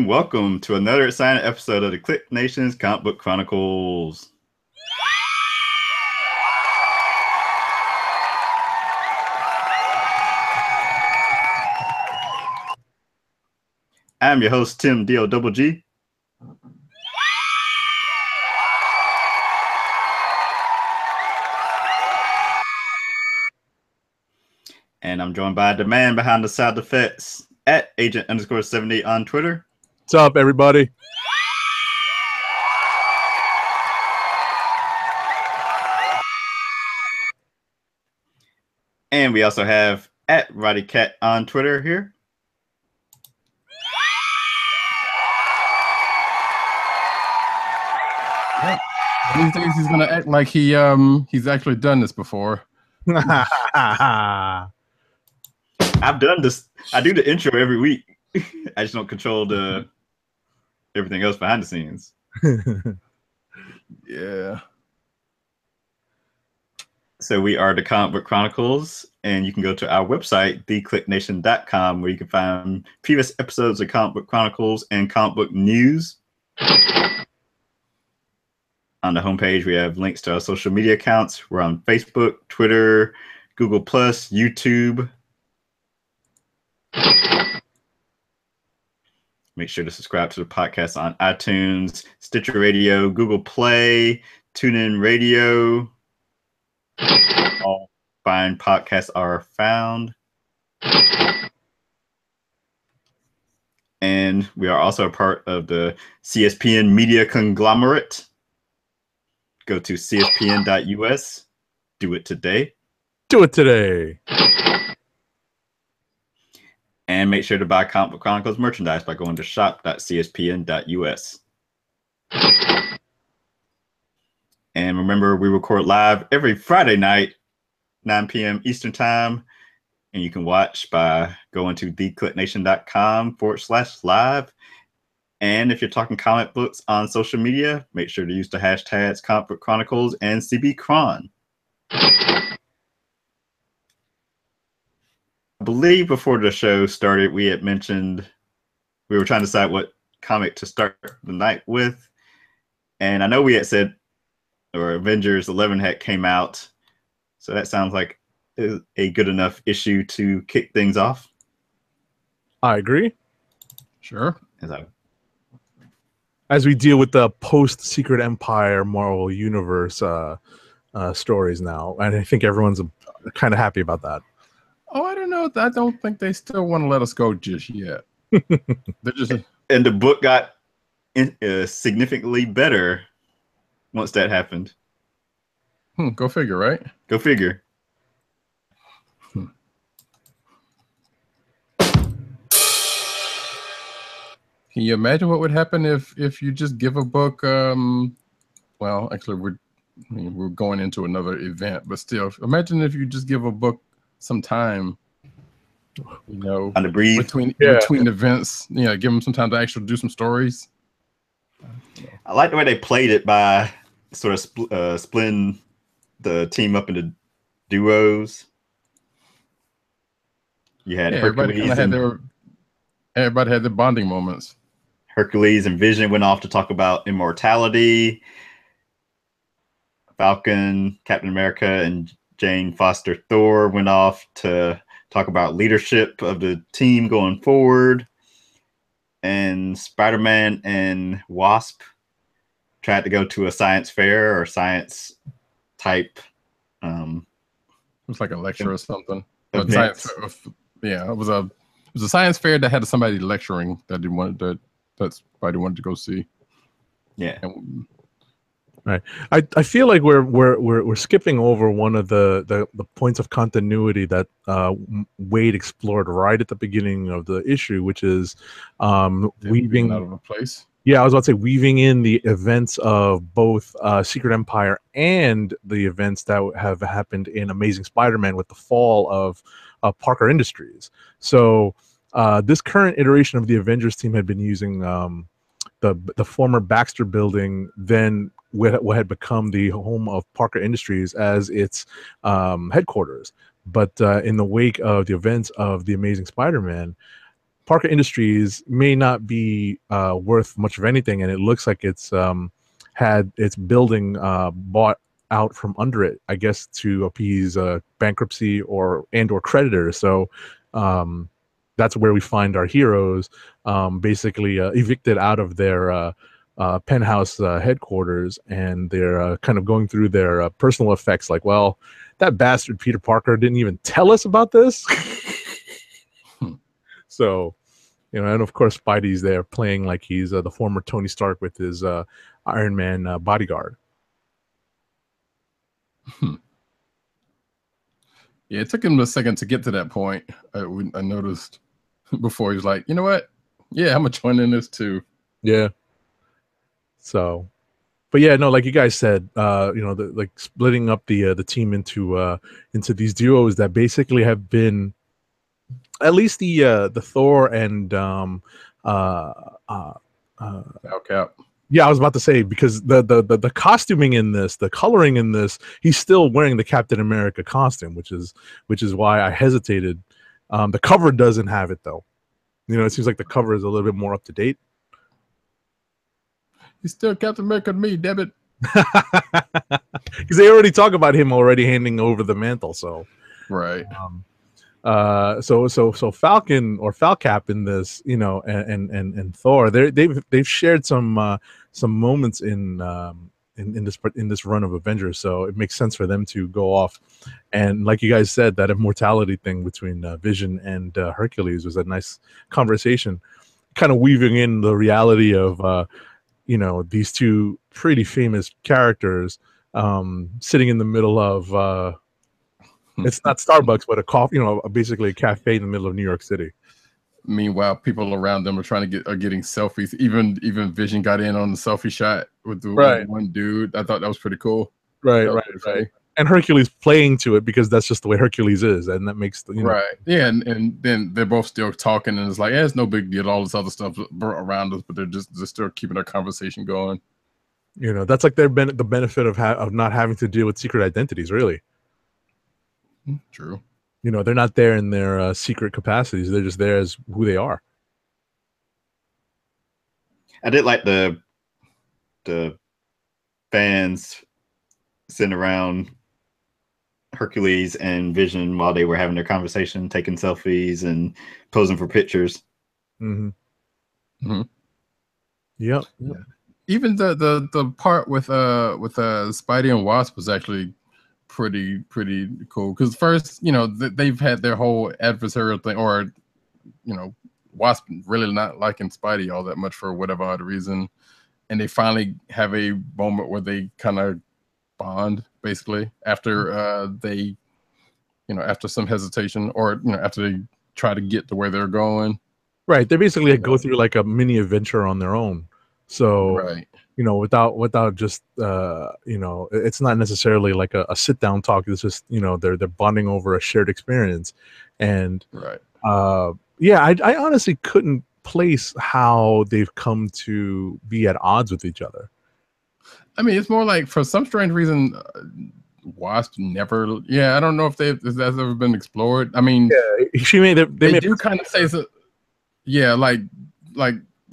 and welcome to another exciting episode of the KLIQ Nation's Comic Book Chronicles. I'm your host, Tim D-O-double-G. And I'm joined by the man behind the sound effects at Agent_70 on Twitter. What's up, everybody? And we also have at Roddy Cat on Twitter here. These days he's gonna act like he's actually done this before. I've done this. I do the intro every week. I just don't control the everything else behind the scenes. Yeah. So we are the Comic Book Chronicles, and you can go to our website, thekliqnation.com, where you can find previous episodes of Comic Book Chronicles and comic book news. On the homepage, we have links to our social media accounts. We're on Facebook, Twitter, Google+, YouTube. Make sure to subscribe to the podcast on iTunes, Stitcher Radio, Google Play, TuneIn Radio. All fine podcasts are found. And we are also a part of the CSPN media conglomerate. Go to cspn.us. Do it today. Do it today. And make sure to buy Comic Book Chronicles merchandise by going to shop.cspn.us. And remember, we record live every Friday night, 9 p.m. Eastern Time. And you can watch by going to thekliqnation.com/live. And if you're talking comic books on social media, make sure to use the hashtags Comic Book Chronicles and CBChron. I believe before the show started, we had mentioned we were trying to decide what comic to start the night with. And I know we had said, or Avengers 11 had came out. So that sounds like a good enough issue to kick things off. I agree. Sure. As we deal with the post-Secret Empire Marvel Universe stories now. And I think everyone's kind of happy about that. Oh, I don't know. I don't think they still want to let us go just yet. They're just And the book got significantly better once that happened. Go figure, right? Go figure. Can you imagine what would happen if you just give a book? Well, actually, we're going into another event, but still, imagine if you just give a book some time. You know, on the breathe between events. Give them some time to actually do some stories. I like the way they played it by sort of splitting the team up into duos. You had everybody had their bonding moments. Hercules and Vision went off to talk about immortality. Falcon, Captain America, and Jane Foster Thor went off to talk about leadership of the team going forward. And Spider-Man and Wasp tried to go to a science fair or science type. It was like a lecture or something. But science, it was a science fair that had somebody lecturing that somebody wanted to go see. Yeah. Right. I feel like we're skipping over one of the points of continuity that Wade explored right at the beginning of the issue, which is weaving out of a place. Yeah, I was about to say weaving in the events of both Secret Empire and the events that have happened in Amazing Spider-Man with the fall of Parker Industries. So this current iteration of the Avengers team had been using the former Baxter building, then what had become the home of Parker Industries as its headquarters. But in the wake of the events of the Amazing Spider-Man, Parker Industries may not be worth much of anything, and it looks like it's had its building bought out from under it, I guess, to appease bankruptcy or creditors. So that's where we find our heroes, basically evicted out of their penthouse headquarters, and they're kind of going through their personal effects. Like, well, that bastard Peter Parker didn't even tell us about this. So, you know, and of course Spidey's there playing like he's the former Tony Stark with his Iron Man bodyguard. Yeah, it took him a second to get to that point. I noticed before he was like, you know what? Yeah, I'm gonna join in this too. Yeah. So, but yeah, no, like you guys said, you know, like splitting up the team into these duos that basically have been, at least the Thor and Cap. yeah, I was about to say, because the costuming in this, the coloring in this, he's still wearing the Captain America costume, which is why I hesitated. The cover doesn't have it though. You know, it seems like the cover is a little bit more up to date. He's still Captain America to me, damn it. Because they already talk about him already handing over the mantle. So right. So Falcon or Falcap in this, you know, and Thor, they've shared some moments in this run of Avengers, so it makes sense for them to go off. And like you guys said, that immortality thing between Vision and Hercules was a nice conversation, kind of weaving in the reality of you know, these two pretty famous characters sitting in the middle of it's not Starbucks, but a coffee, you know, basically a cafe in the middle of New York City. Meanwhile, people around them are getting selfies. Even Vision got in on the selfie shot with the one dude. I thought that was pretty cool. Right. And Hercules playing to it, because that's just the way Hercules is, and that makes the, you know. Yeah, and then they're both still talking, and it's like, yeah, it's no big deal, all this other stuff around us, but they're still keeping their conversation going. You know, that's like the benefit of not having to deal with secret identities, really. True. You know, they're not there in their secret capacities; they're just there as who they are. I did like the fans sitting around Hercules and Vision while they were having their conversation, taking selfies and posing for pictures. Yep. Yeah. Even the part with Spidey and Wasp was actually pretty cool, because first, you know, they've had their whole adversarial thing, or, you know, Wasp really not liking Spidey all that much for whatever odd reason, and they finally have a moment where they kind of bond, basically, after they, you know, after some hesitation, or, you know, after they try to get to where they're going. Right. They basically go through like a mini adventure on their own. So, you know, without just you know, it's not necessarily like a sit down talk. It's just, you know, they're bonding over a shared experience. And yeah, I honestly couldn't place how they've come to be at odds with each other. I mean, it's more like, for some strange reason, Wasp never. Yeah, I don't know if that's ever been explored. I mean, yeah, they do kind of say so. Yeah, like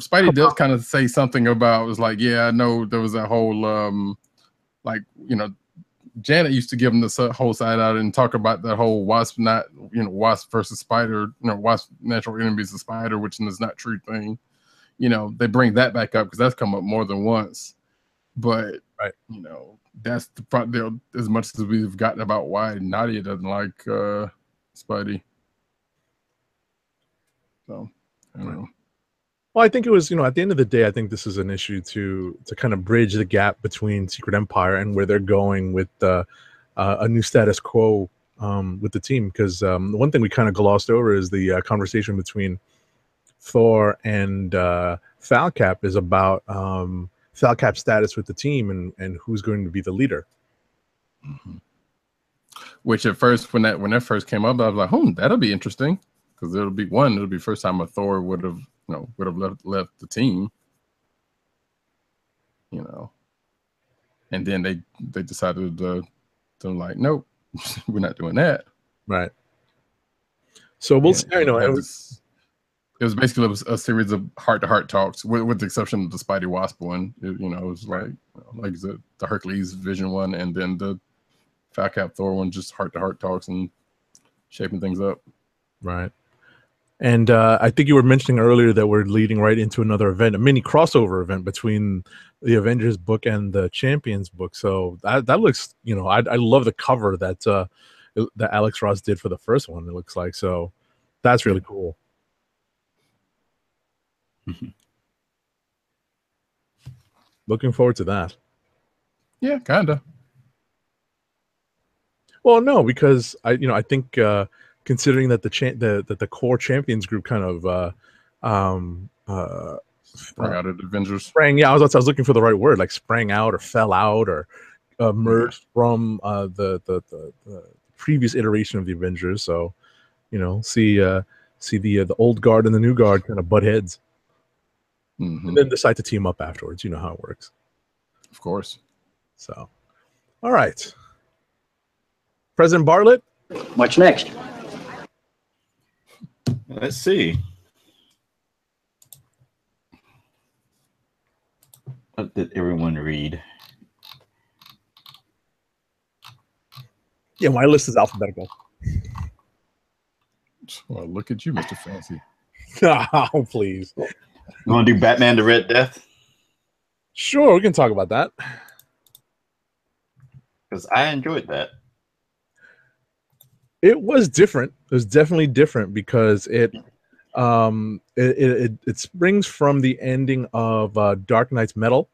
Spidey does kind of say something about, it was like, yeah, I know there was that whole like, you know, Janet used to give him the whole side out and talk about that whole Wasp, not, you know, Wasp versus Spider, you know, Wasp natural enemies of Spider, which is not true thing. You know, they bring that back up because that's come up more than once. But you know, that's the front deal, as much as we've gotten about why Nadia doesn't like Spidey. So I don't know. Well, I think it was, you know, at the end of the day, I think this is an issue to kind of bridge the gap between Secret Empire and where they're going with a new status quo with the team. Because the one thing we kind of glossed over is the conversation between Thor and Falcap is about Falcap's status with the team and who's going to be the leader. Which at first, when that first came up, I was like, that'll be interesting, because it'll be the first time a Thor would have left the team, you know. And then they decided to like, nope, we're not doing that. Right. So we'll see. You know, it It was basically a series of heart-to-heart talks, with the exception of the Spidey Wasp one. It was like the Hercules Vision one, and then the Falcap Thor one, just heart-to-heart talks and shaping things up. Right. And I think you were mentioning earlier that we're leading right into another event, a mini crossover event between the Avengers book and the Champions book. So that looks, I love the cover that Alex Ross did for the first one. It looks like, so that's really cool. Looking forward to that. Yeah, kinda. Well, no, because I think considering that the core champions group kind of Sprang out of the Avengers. I was looking for the right word, like sprang out or fell out or merged from the previous iteration of the Avengers. So, see the old guard and the new guard kind of butt heads, and then decide to team up afterwards. You know how it works. Of course. So, all right. President Bartlett, what's next? Let's see. What did everyone read? Yeah, my list is alphabetical. Well, look at you, Mr. Fancy. Oh, please. You want to do Batman the Red Death? Sure, we can talk about that. Because I enjoyed that. It was different. It was definitely different because it springs from the ending of Dark Knight's Metal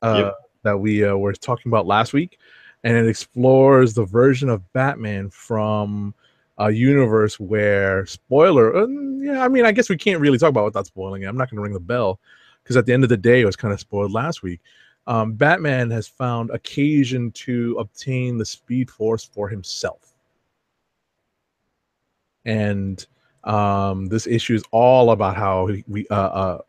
that we were talking about last week, and it explores the version of Batman from a universe where I guess we can't really talk about it without spoiling it. I'm not going to ring the bell because at the end of the day, it was kind of spoiled last week. Batman has found occasion to obtain the Speed Force for himself. And this issue is all about how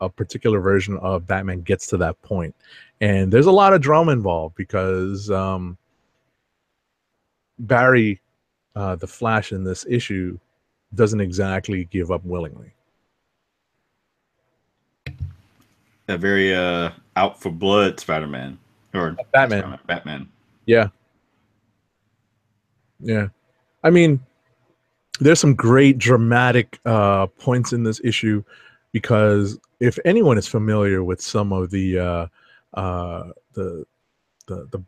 a particular version of Batman gets to that point. And there's a lot of drama involved because Barry, the Flash in this issue, doesn't exactly give up willingly. A very out for blood Spider-Man. Or Batman. Batman. Yeah. Yeah. I mean, there's some great dramatic points in this issue because if anyone is familiar with some of the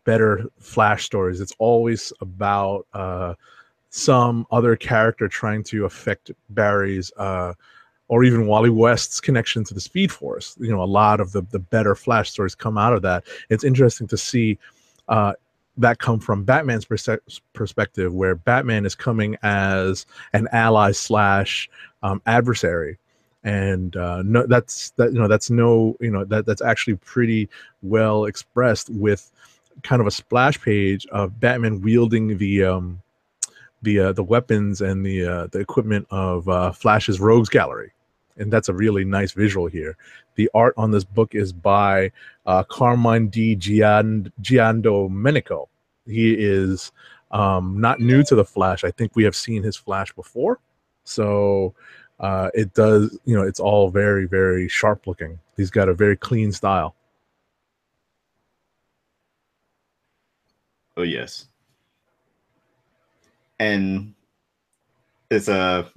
better Flash stories, it's always about some other character trying to affect Barry's or even Wally West's connection to the Speed Force. A lot of the better Flash stories come out of that. It's interesting to see that come from Batman's perspective, where Batman is coming as an ally / adversary, and that's actually pretty well expressed with kind of a splash page of Batman wielding the weapons and the equipment of Flash's Rogues Gallery, and that's a really nice visual here. The art on this book is by Carmine Di Giandomenico. He is not new to the Flash. I think we have seen his Flash before, so it does. It's all very, very sharp looking. He's got a very clean style. Oh yes, and it's a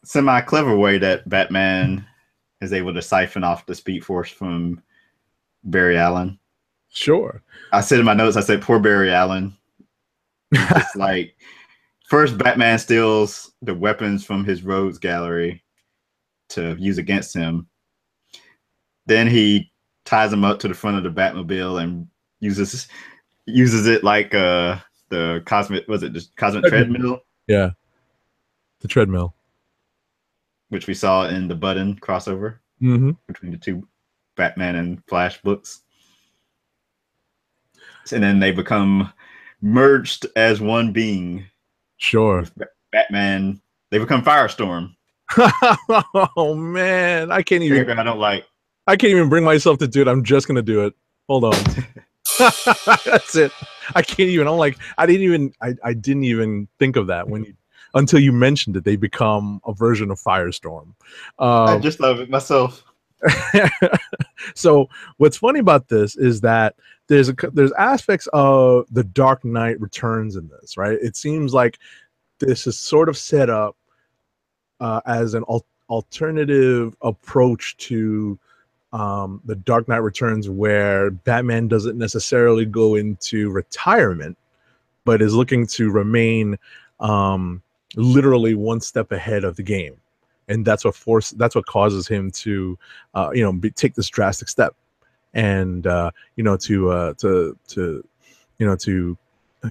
semi-clever way that Batman is able to siphon off the Speed Force from Barry Allen. Sure. I said in my notes, I said, poor Barry Allen. It's like, first Batman steals the weapons from his Rogues Gallery to use against him. Then he ties them up to the front of the Batmobile and uses it like the cosmic, the cosmic treadmill? Yeah. The treadmill. Which we saw in the Button crossover between the two Batman and Flash books. And then they become merged as one being. Sure. Batman, they become Firestorm. Oh man, I can't even. I don't like. I can't even bring myself to do it. I'm just gonna do it. Hold on. That's it. I can't even. I'm like, I didn't even think of that when until you mentioned it, they become a version of Firestorm. I just thought of it myself. So what's funny about this is that there's aspects of the Dark Knight Returns in this, right? It seems like this is sort of set up as an alternative approach to the Dark Knight Returns, where Batman doesn't necessarily go into retirement, but is looking to remain literally one step ahead of the game, and that's what causes him to take this drastic step, and to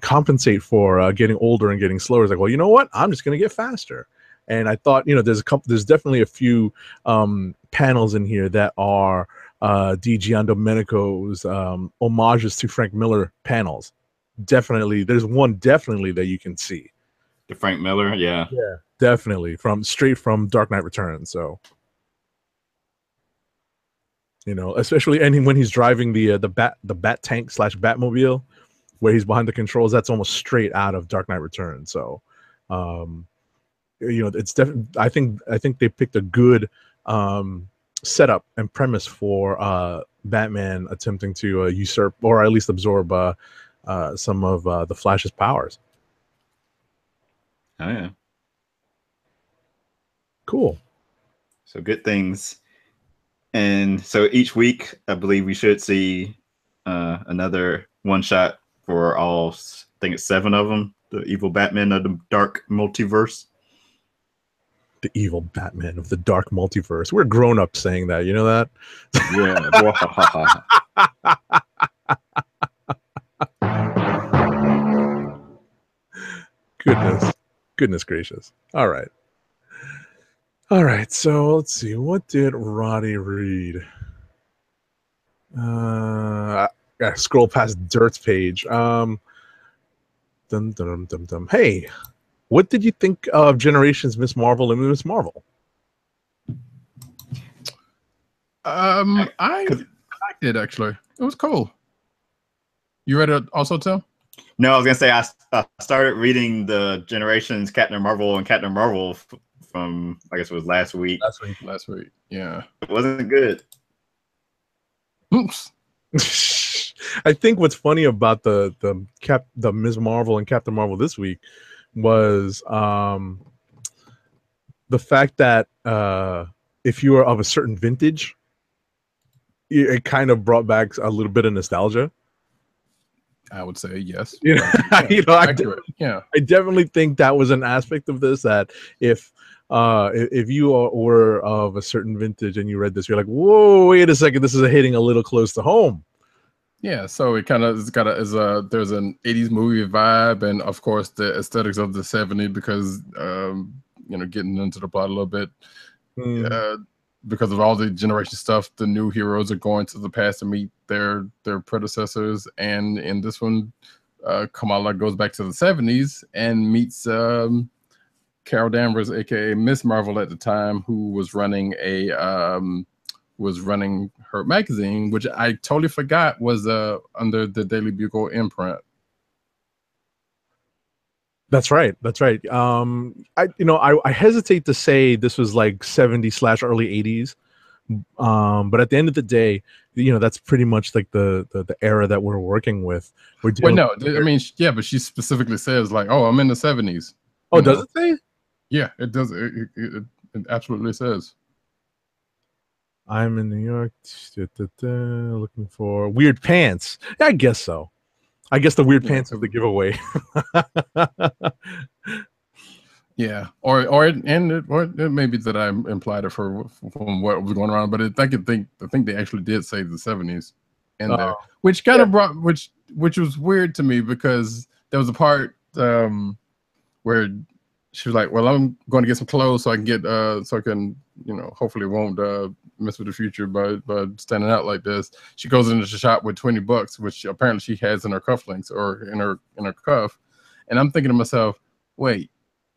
compensate for getting older and getting slower. It's like, well, you know what, I'm just going to get faster. And I thought, there's definitely a few panels in here that are D. Giandomenico's homages to Frank Miller panels. Definitely, there's one definitely that you can see. The Frank Miller, yeah, definitely straight from Dark Knight Returns. So, especially when he's driving the bat tank / Batmobile, where he's behind the controls, that's almost straight out of Dark Knight Returns. So, it's definitely, I think they picked a good setup and premise for Batman attempting to usurp, or at least absorb some of the Flash's powers. Oh yeah, cool. So good things. And so each week, I believe we should see another one shot for all. I think it's 7 of them. The evil Batman of the Dark Multiverse. The evil Batman of the Dark Multiverse. We're grown up saying that. You know that? Yeah. Goodness gracious. All right. So let's see. What did Roddy read? I scroll past Dirt's page. Hey, what did you think of Generations Miss Marvel and Miss Marvel? I liked it, actually. It was cool. You read it also, Tim? No, I was gonna say I started reading the Generations Captain Marvel and Captain Marvel from, I guess it was last week. Last week, yeah. It wasn't good. Oops. I think what's funny about the Ms. Marvel and Captain Marvel this week was the fact that if you are of a certain vintage, it kind of brought back a little bit of nostalgia. I would say yes. I definitely think that was an aspect of this, that if you were of a certain vintage and you read this, you're like, whoa, wait a second, this is hitting a little close to home. Yeah, so it kind of there's an 80s movie vibe, and of course the aesthetics of the 70s, because getting into the plot a little bit, because of all the generation stuff, the new heroes are going to the past to meet their predecessors, and in this one, Kamala goes back to the 70s and meets Carol Danvers, aka Miss Marvel at the time, who was running her magazine, which I totally forgot was under the Daily Bugle imprint. That's right. I hesitate to say this was like 70s / early 80s, but at the end of the day, that's pretty much like the era that we're working with. I mean, yeah, but she specifically says like, "Oh, I'm in the 70s." Oh, does it say? Yeah, it does. It absolutely says. I'm in New York, looking for weird pants. Yeah, I guess so. I guess the weird pants is the giveaway. Yeah, or it may be that I implied it from what was going around, but I think they actually did say the 70s in there, which kind of brought which was weird to me, because there was a part where she was like, "Well, I'm going to get some clothes so I can get so I can hopefully won't mess with the future by standing out like this." She goes into the shop with $20, which apparently she has in her cufflinks or in her cuff, and I'm thinking to myself, wait,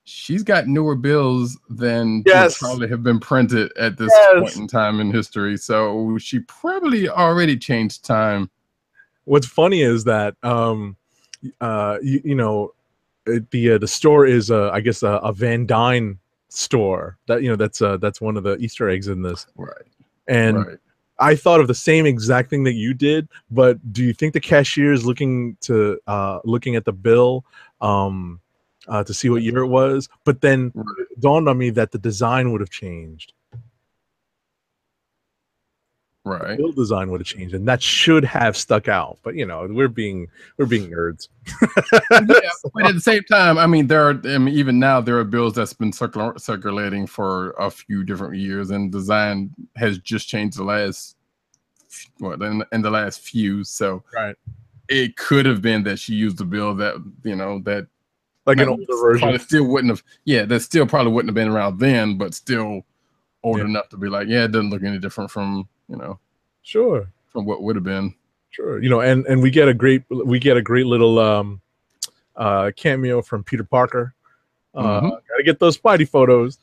she's got newer bills than would probably have been printed at this point in time in history, so she probably already changed time. What's funny is that the store is I guess a Van Dyne store. That that's one of the Easter eggs in this. Right. And Right. I thought of the same exact thing that you did. But do you think the cashier is looking at the bill to see what year it was? But then it dawned on me that the design would have changed. Right. The bill design would have changed, and that should have stuck out. But we're being nerds. Yeah, but at the same time, I mean, even now there are bills that's been circulating for a few different years, and design has just changed in the last few. So Right. it could have been that she used a bill that that like an older version still wouldn't have. Yeah, that still probably wouldn't have been around then, but still old enough to be like, yeah, it doesn't look any different from sure from what would have been. Sure, and we get a great little cameo from Peter Parker. Gotta get those Spidey photos.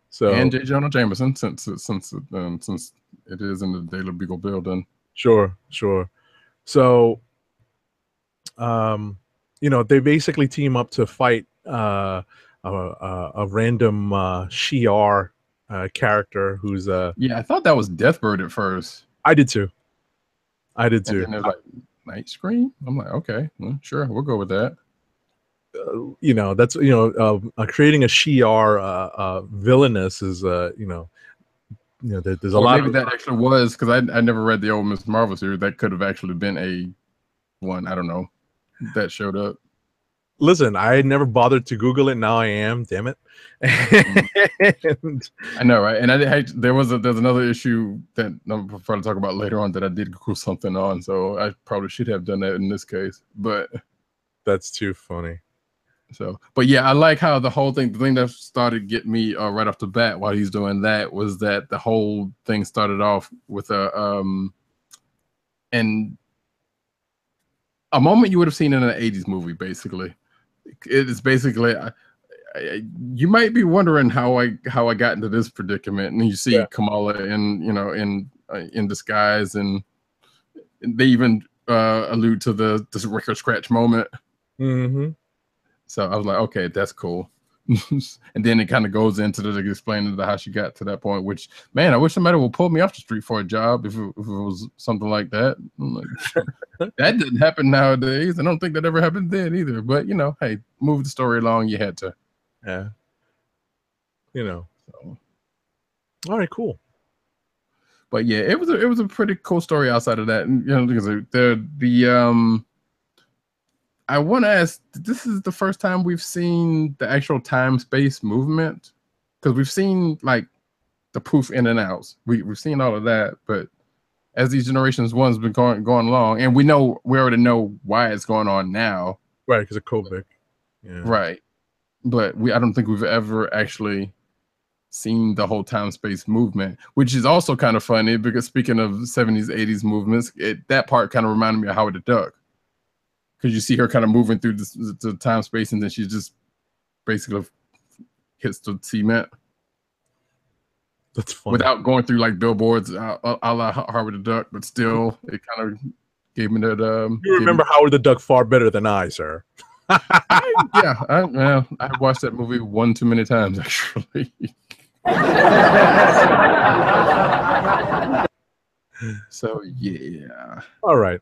So and J. Jonah Jameson, since it is in the Daily Beagle building. Sure. So, they basically team up to fight a random Shi'ar character who's yeah, I thought that was Deathbird at first. I did too. And then there's like Night Scream. I'm like, okay, well, sure, we'll go with that. That's creating a Shi'ar villainous is there's a lot. Maybe that actually was, because I never read the old Miss Marvel series. That could have actually been a one. I don't know, that showed up. Listen, I had never bothered to Google it. Now I am. Damn it! I know, right? And there's another issue that I'm probably talk about later on that I did Google something on. So I probably should have done that in this case, but that's too funny. So, but yeah, I like how the thing that started getting me right off the bat while he's doing that was that the whole thing started off with a moment you would have seen in an 80s movie. Basically, it is basically you might be wondering how I got into this predicament, and you see Kamala in disguise, and they even allude to this record scratch moment. Mm-hmm. So I was like, okay, that's cool. And then it kind of goes into explaining how she got to that point, which, man, I wish somebody would pull me off the street for a job if it was something like that. I'm like, that didn't happen nowadays. I don't think that ever happened then either. But, hey, move the story along. You had to. Yeah. So. All right, cool. But yeah, it was a pretty cool story outside of that. And, because I want to ask, this is the first time we've seen the actual time-space movement, because we've seen like the poof in and outs. We've seen all of that, but as these generations one's been going along, and we already know why it's going on now, right? Because of COVID, right? But I don't think we've ever actually seen the whole time-space movement, which is also kind of funny because speaking of 70s, 80s movements, that part kind of reminded me of Howard the Duck. Because you see her kind of moving through the time space, and then she just basically hits the cement. That's funny. Without going through like billboards, a la Howard the Duck, but still, it kind of gave me that. You remember Howard the Duck far better than I, sir. I've watched that movie one too many times, actually. So yeah. All right.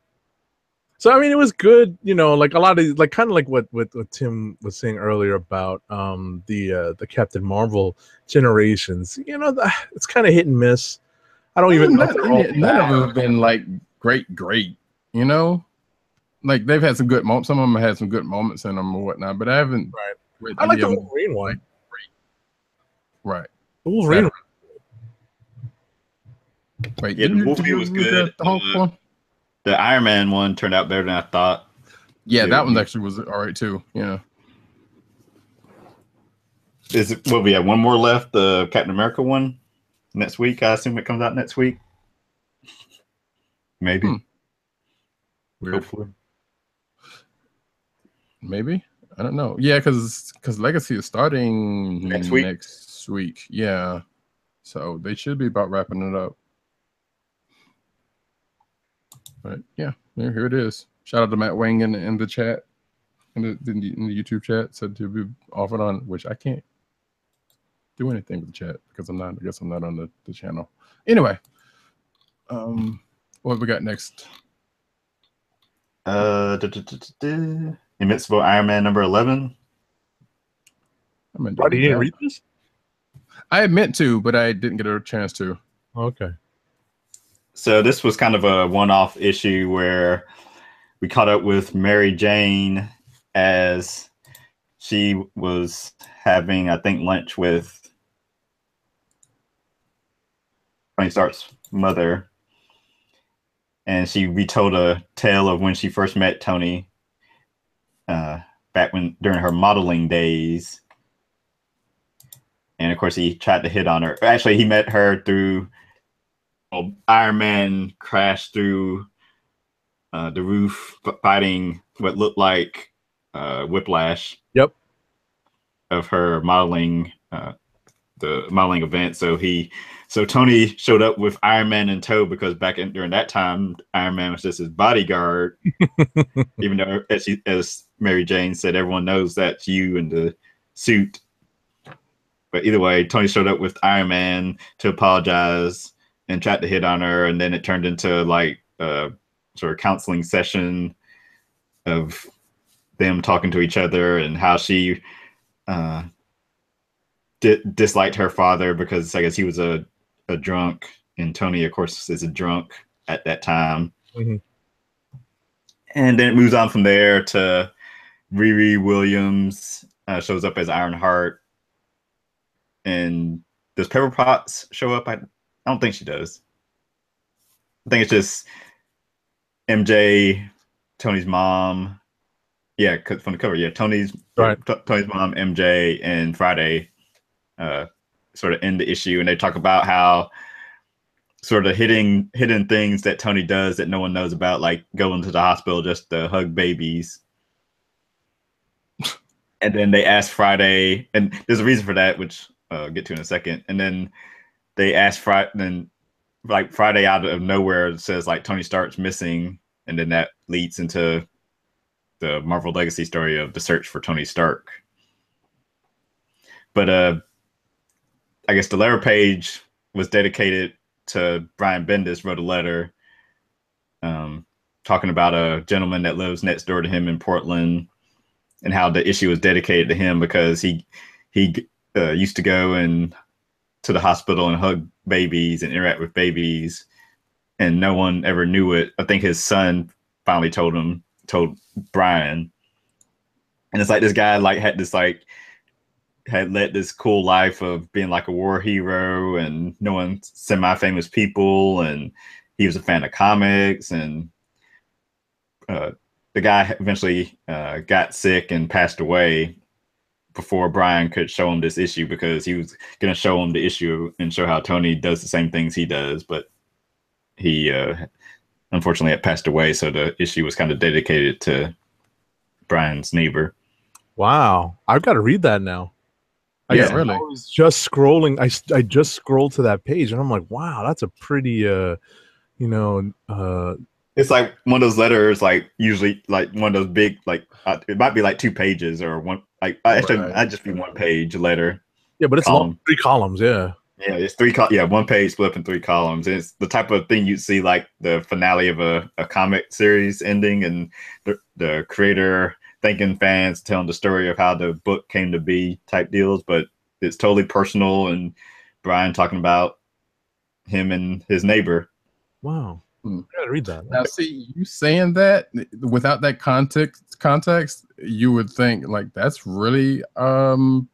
So I mean, it was good, like a lot of kind of like what Tim was saying earlier about the Captain Marvel generations. It's kind of hit and miss. I don't even know. None of them have been like great. Like they've had some good moments. Some of them had some good moments in them or whatnot, but I haven't. Right. I like the Wolverine one. Like, right. The Wolverine. Wait, yeah, the movie was good. The Hulk one. The Iron Man one turned out better than I thought. Yeah, that one actually was all right too. Yeah. Is it? Well, we have one more left. The Captain America one next week. I assume it comes out next week. Maybe. Hopefully. Maybe. I don't know. Yeah, because Legacy is starting next week. Next week. Yeah. So they should be about wrapping it up. But yeah, here it is. Shout out to Matt Wang in the chat. the YouTube chat said to be offered on, which I can't do anything with the chat because I guess I'm not on the channel. Anyway, what we got next? Invincible Iron Man number 11. You didn't read this? I meant to, but I didn't get a chance to. Okay. So this was kind of a one-off issue where we caught up with Mary Jane as she was having, I think, lunch with Tony Stark's mother. And she retold a tale of when she first met Tony back during her modeling days. And of course, he tried to hit on her. Actually, he met her through Iron Man crashed through the roof, fighting what looked like Whiplash. Yep. Of her modeling, the modeling event. So Tony showed up with Iron Man in tow because during that time, Iron Man was just his bodyguard. Even though, as Mary Jane said, everyone knows that's you in the suit. But either way, Tony showed up with Iron Man to apologize and tried to hit on her, and then it turned into like a sort of counseling session of them talking to each other and how she disliked her father because I guess he was a drunk, and Tony, of course, is a drunk at that time. Mm-hmm. And then it moves on from there to Riri Williams shows up as Ironheart. And does Pepper Potts show up? I don't think she does. I think it's just MJ, Tony's mom. Yeah, from the cover. Yeah, Tony's mom, MJ, and Friday sort of end the issue, and they talk about how sort of hidden things that Tony does that no one knows about, like going to the hospital just to hug babies. And then they ask Friday, and there's a reason for that, which I'll get to in a second. And then they ask Friday, then like Friday out of nowhere says like Tony Stark's missing, and then that leads into the Marvel Legacy story of the search for Tony Stark. But I guess the letter page was dedicated to Brian Bendis, wrote a letter talking about a gentleman that lives next door to him in Portland, and how the issue was dedicated to him because he used to go to the hospital and hug babies and interact with babies, and no one ever knew it. I think his son finally told Brian, and it's like this guy had led this cool life of being like a war hero and knowing semi-famous people, and he was a fan of comics, and the guy eventually got sick and passed away before Brian could show him this issue, because he was going to show him the issue and show how Tony does the same things he does, but he unfortunately had passed away, so the issue was kind of dedicated to Brian's neighbor. Wow, I've got to read that now. Yeah, really. I was just scrolling. I just scrolled to that page, and I'm like, wow, that's a pretty, it's like one of those letters, like usually like one of those big, like it might be like 2 pages or one, like actually I'd just be 1 page letter. Yeah, but it's long, 3 columns. Yeah. Yeah, it's 3 1 page split up in 3 columns. And it's the type of thing you'd see like the finale of a comic series ending, and the creator thanking fans, telling the story of how the book came to be type deals, but it's totally personal, and Brian talking about him and his neighbor. Wow. I gotta read that. Now, see, you saying that without that context, you would think like that's really Tony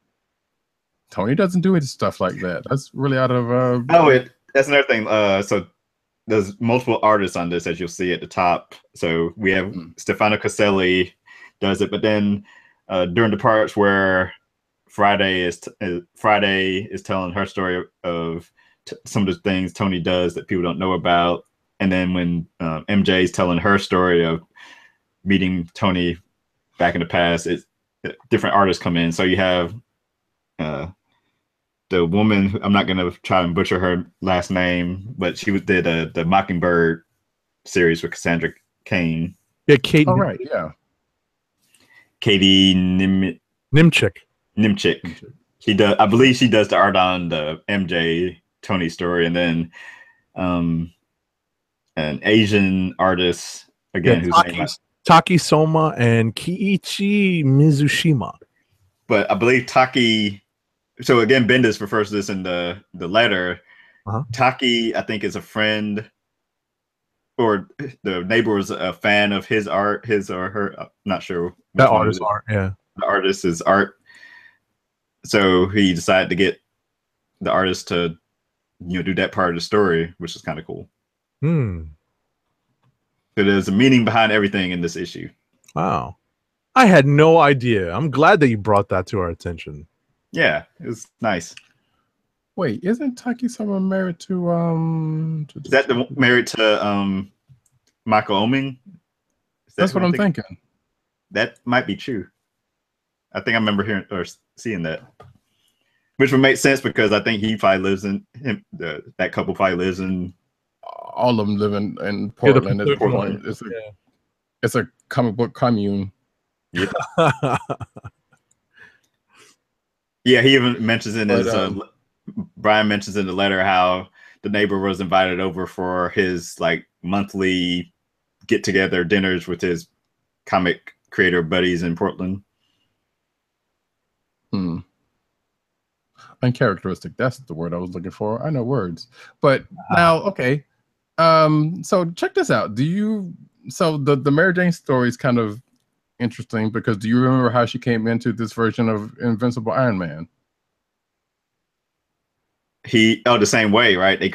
doesn't do any stuff like that. That's really out of that's another thing. So there's multiple artists on this, as you'll see at the top. So we have Stefano Caselli does it, but then during the parts where Friday is telling her story of some of the things Tony does that people don't know about, and then when MJ is telling her story of meeting Tony back in the past, it's different artists come in. So you have the woman, I'm not going to try and butcher her last name, but she did the Mockingbird series with Cassandra Cain. Yeah, Kate. Oh, right, yeah. Katie Nimchik. She does. I believe she does the art on the MJ Tony story, and then an Asian artist again whose name Taki Soma and Kiichi Mizushima. But I believe Taki. So again, Bendis refers to this in the letter. Taki, I think, is a friend, or the neighbor was a fan of his art, his or her. I'm not sure. That artist's art, yeah. The artist's art. So he decided to get the artist to, do that part of the story, which is kind of cool. So there's a meaning behind everything in this issue. Wow. I had no idea. I'm glad that you brought that to our attention. Yeah, it's nice. Wait, isn't Taki Sama married to Is that the married to Michael Oeming? That's what I'm thinking. That might be true. I think I remember hearing or seeing that, which would make sense because I think he probably lives in that couple probably lives in. All of them live in Portland at this point. It's a comic book commune. Yeah. Yeah, he even mentions in his Brian mentions in the letter how the neighbor was invited over for his like monthly get together dinners with his comic creator buddies in Portland. Uncharacteristic. That's the word I was looking for. I know words. But now, okay. So check this out. So the Mary Jane story is kind of interesting because do you remember how she came into this version of Invincible Iron Man? The same way, right? He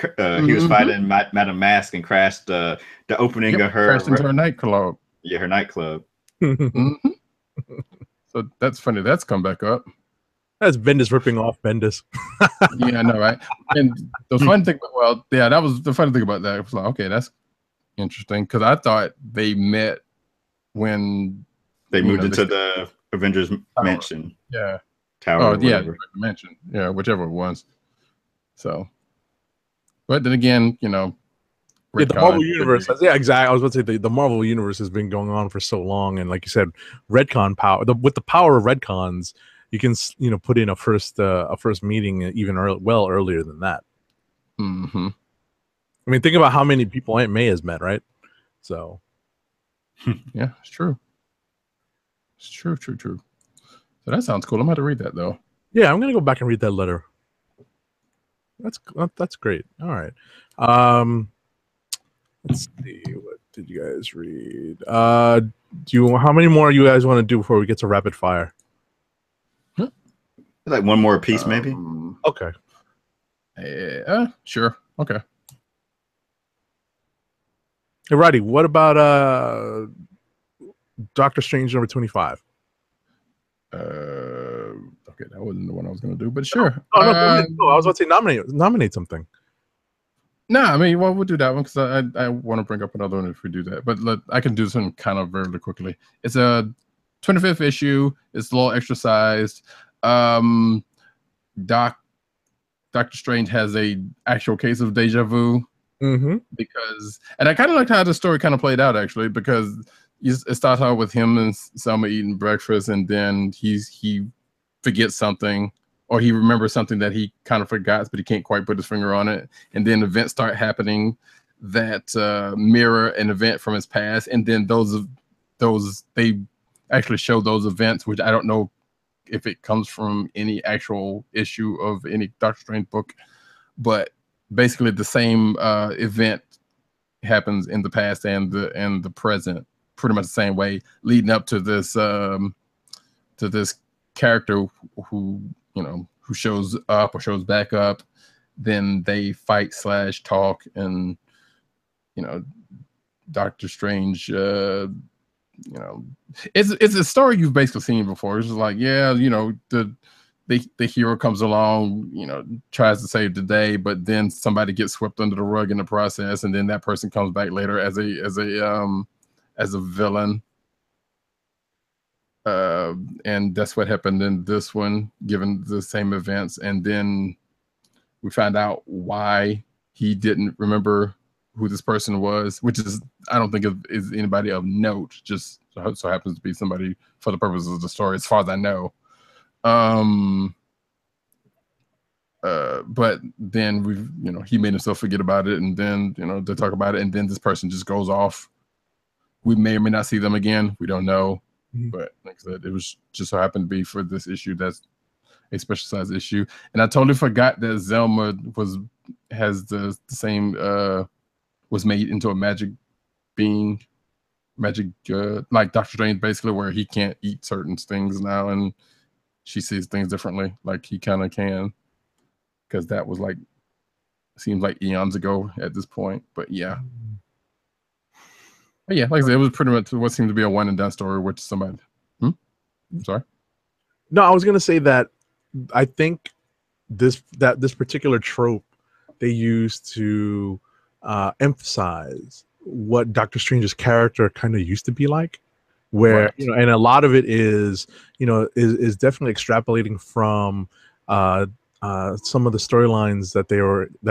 was fighting Madame Mask and crashed the opening of her crashed into her nightclub. Yeah, her nightclub. So that's funny. That's come back up. That's Bendis ripping off Bendis. Yeah, I know, right? And the fun thing, that was the funny thing about that. It was like, okay, that's interesting because I thought they met when they moved into the Avengers mansion. Yeah. Tower. The mansion. Yeah, whichever it was. So, but then again, the Marvel Universe. Yeah, exactly. I was about to say the Marvel Universe has been going on for so long, and like you said, retcon power. With the power of retcons, you can put in a first meeting even earlier than that. I mean, think about how many people Aunt May has met, right? So, yeah, it's true. It's true. So that sounds cool. I'm going to read that though. Yeah, I'm gonna go back and read that letter. That's great. All right. Let's see. What did you guys read? How many more you guys want to do before we get to rapid fire? Like one more piece, maybe. Okay. Sure. Okay. Hey, Roddy, what about Doctor Strange number 25? Okay, that wasn't the one I was going to do, but sure. No, I was about to say nominate something. No, I mean, well, we'll do that one because I want to bring up another one if we do that. But I can do some kind of very quickly. It's a 25th issue. It's a little exercised. Doctor Strange has a actual case of deja vu because, and I kind of liked how the story kind of played out actually because it starts out with him and Selma eating breakfast, and then he forgets something, or he remembers something that he kind of forgot, but he can't quite put his finger on it. And then events start happening that mirror an event from his past, and then those they actually show those events, which I don't know if it comes from any actual issue of any Doctor Strange book, but basically the same event happens in the past and the present, pretty much the same way, leading up to this character who shows up or shows back up. Then they fight / talk, and Doctor Strange. It's a story you've basically seen before. It's just like, the hero comes along, tries to save the day, but then somebody gets swept under the rug in the process, and then that person comes back later as a villain. And that's what happened in this one, given the same events. And then we find out why he didn't remember who this person was, which is, I don't think is anybody of note, just so happens to be somebody for the purposes of the story, as far as I know. But then he made himself forget about it, and then they talk about it, and then this person just goes off. We may or may not see them again. We don't know. But like I said, it was just so happened to be for this issue that's a special size issue. And I totally forgot that Zelma has the same was made into a magic being, like Doctor Strange, basically, where he can't eat certain things now, and she sees things differently, like he kind of can, because that was like seems like eons ago at this point. But yeah. But yeah, like I said, it was pretty much what seemed to be a one and done story with somebody. I'm sorry. No, I was gonna say that I think this particular trope they used to emphasize what Doctor Strange's character kind of used to be like, where Right. and a lot of it is is definitely extrapolating from some of the storylines that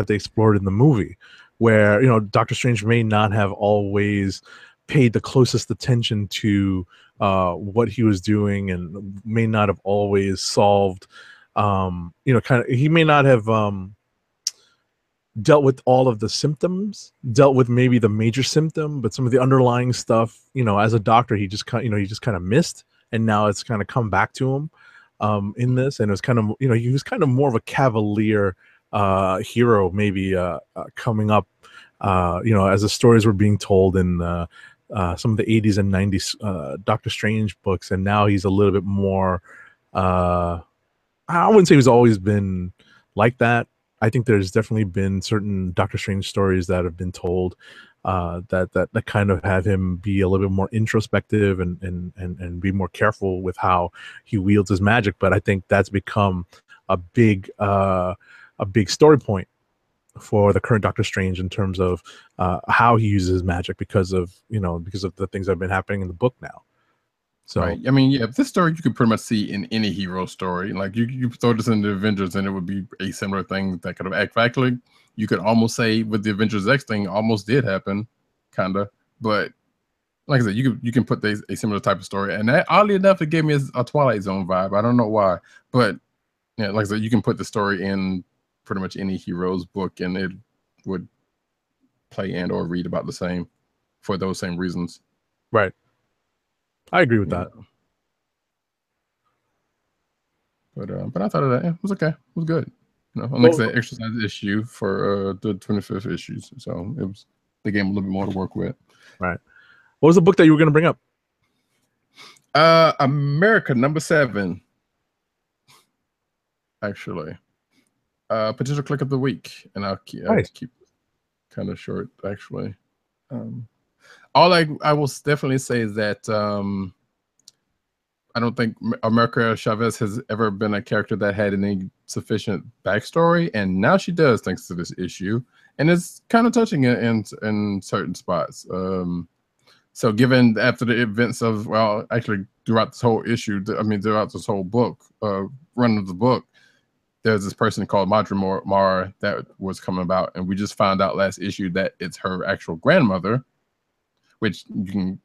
they explored in the movie, where Doctor Strange may not have always paid the closest attention to what he was doing, and may not have always solved he may not have dealt with all of the symptoms, dealt with maybe the major symptom, but some of the underlying stuff, as a doctor, he just kind of missed, and now it's kind of come back to him in this. And it was kind of, he was kind of more of a cavalier hero, maybe coming up, as the stories were being told in some of the 80s and 90s Doctor Strange books. And now he's a little bit more, I wouldn't say he's always been like that. I think there's definitely been certain Doctor Strange stories that have been told that kind of have him be a little bit more introspective and be more careful with how he wields his magic. But I think that's become a big story point for the current Doctor Strange in terms of how he uses his magic because of the things that have been happening in the book now. So, right. I mean, yeah, this story you could pretty much see in any hero story. Like you throw this in the Avengers, and it would be a similar thing that could have actually. You could almost say with the Avengers X thing, almost did happen, kind of. But like I said, you can put a similar type of story, and that oddly enough, it gave me a Twilight Zone vibe. I don't know why, but yeah, like I said, you can put the story in pretty much any hero's book, and it would play and or read about the same for those same reasons. right. I agree with that. But I thought of that. Yeah, it was okay. It was good. Like I said, exercise issue for the 25th issues. So they gave him a little bit more to work with. Right. What was the book that you were going to bring up? America #7. Actually, potential click of the week, and I'll keep kind of short. Actually, all I will definitely say is that I don't think America Chavez has ever been a character that had any sufficient backstory, and now she does thanks to this issue, and it's kind of touching it in certain spots. So given after the events of, well, actually throughout this whole issue, throughout this whole book, run of the book, there's this person called Madra Mara that was coming about, and we just found out last issue that it's her actual grandmother, which you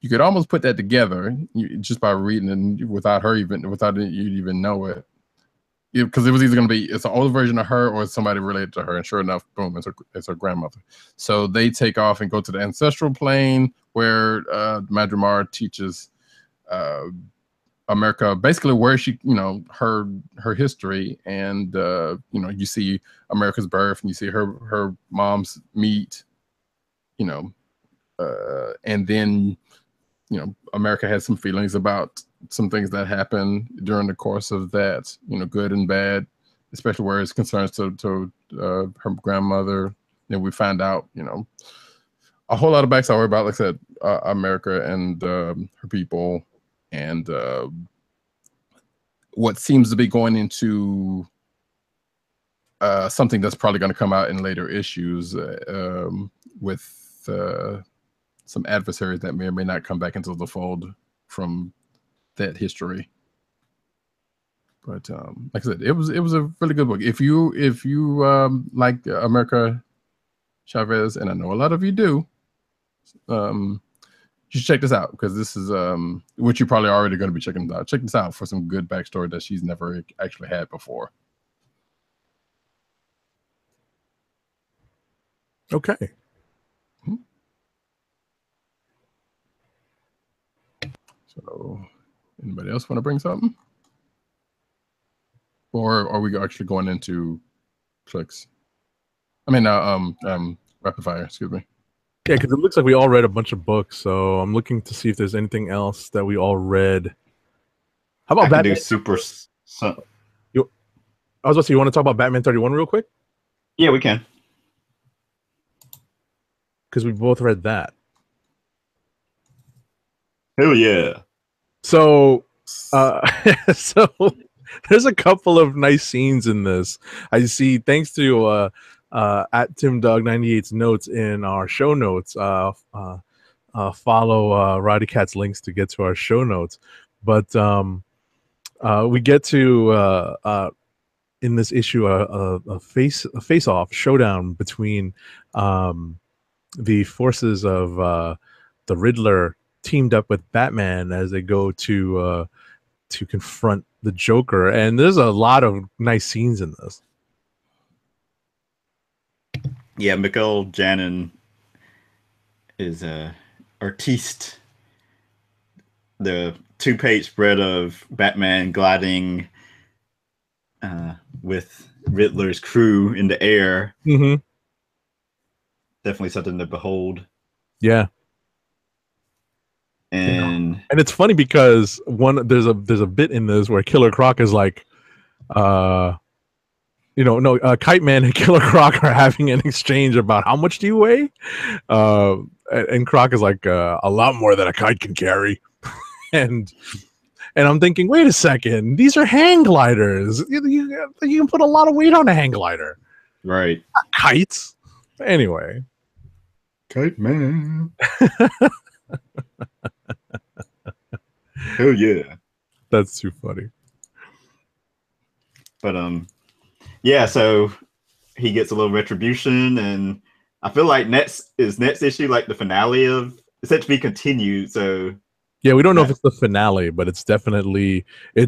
could almost put that together just by reading it without you even know it. Because it was either going to be it's an older version of her or somebody related to her, and sure enough, boom, it's her grandmother. So they take off and go to the ancestral plane where Madra Mara teaches America basically where she, her history, and you see America's birth, and you see her mom's meet, and then America had some feelings about some things that happened during the course of that, good and bad, especially where it's concerns to her grandmother. Then we find out, a whole lot of backstory about, like I said, America and her people, and what seems to be going into something that's probably going to come out in later issues with some adversaries that may or may not come back into the fold from that history. But like I said, it was a really good book. If you like America Chavez, and I know a lot of you do, you should check this out because this is which you're probably already going to be checking out. Check this out for some good backstory that she's never actually had before. Okay. So, anybody else want to bring something? Or are we actually going into clicks? I mean, rapid fire. Excuse me. Yeah, because it looks like we all read a bunch of books, so I'm looking to see if there's anything else that we all read. How about Batman? I was going to say, you want to talk about Batman 31 real quick? Yeah, we can. Because we both read that. Hell yeah. So, so there's a couple of nice scenes in this. I see, thanks to at Tim Dog 98's notes in our show notes. Follow Roddy Cat's links to get to our show notes. But we get to in this issue a face off showdown between the forces of the Riddler teamed up with Batman as they go to confront the Joker, and there's a lot of nice scenes in this. Yeah, Mikael Janin is a artiste. The 2-page spread of Batman gliding with Riddler's crew in the air. Mm-hmm. Definitely something to behold. Yeah. And it's funny because there's a bit in this where Killer Croc is like, Kite Man and Killer Croc are having an exchange about how much do you weigh, and Croc is like a lot more than a kite can carry, and I'm thinking, wait a second, these are hang gliders. You can put a lot of weight on a hang glider, right? Not kites. Anyway, Kite Man. Hell yeah. That's too funny. But yeah, so he gets a little retribution, and I feel like next issue like the finale of it's set to be continued. So yeah, we don't know if it's the finale, but it's definitely a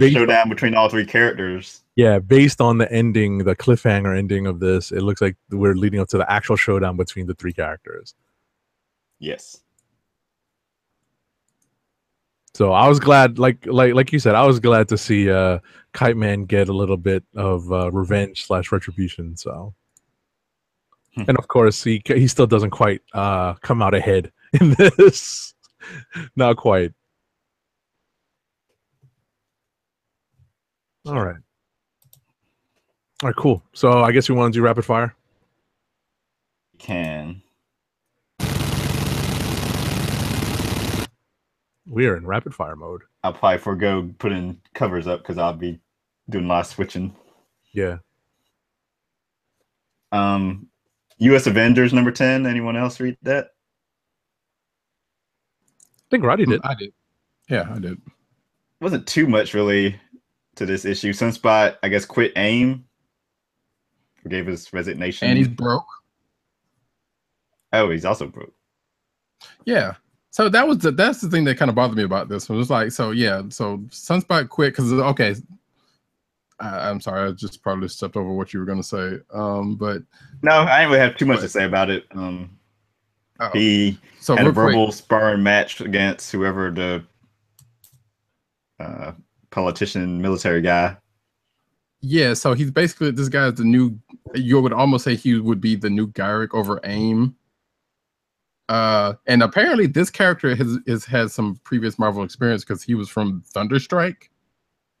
showdown between all three characters. Yeah, based on the ending, the cliffhanger ending of this, it looks like we're leading up to the actual showdown between the three characters. Yes. So I was glad, like you said, I was glad to see Kite Man get a little bit of revenge / retribution. So, and of course, he still doesn't quite come out ahead in this. Not quite. All right, cool. So I guess we want to do rapid fire. Can. We are in rapid fire mode. I'll probably forego putting covers up because I'll be doing a lot of switching. Yeah. U.S. Avengers number 10. Anyone else read that? I think Roddy did. I did. Yeah, I did. Wasn't too much really to this issue. Sunspot, I guess, quit AIM. Forgave his resignation. And he's broke. Oh, he's also broke. Yeah. So that's the thing that kind of bothered me about this one. It was like, so Sunspot quit because okay. I'm sorry, I just probably stepped over what you were going to say. But no, I didn't really have too much to say about it. He had a verbal sparring match against whoever the politician, military guy. Yeah, so he's basically, this guy's the new. You would almost say he would be the new Gyrick over AIM. And apparently this character has had some previous Marvel experience because he was from Thunderstrike.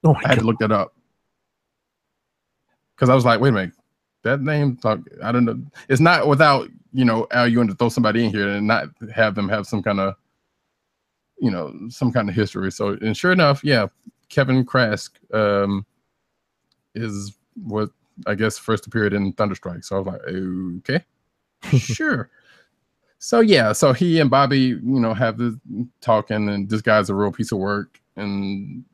Oh, I had to look that up because I was like, wait a minute, that name, I don't know. It's not without, Al Ewing to throw somebody in here and not have them have some kind of, some kind of history. So, and sure enough, yeah, Kevin Krask is what I guess first appeared in Thunderstrike. So I was like, okay, sure. So yeah, so he and Bobby, have this talking, and this guy's a real piece of work, and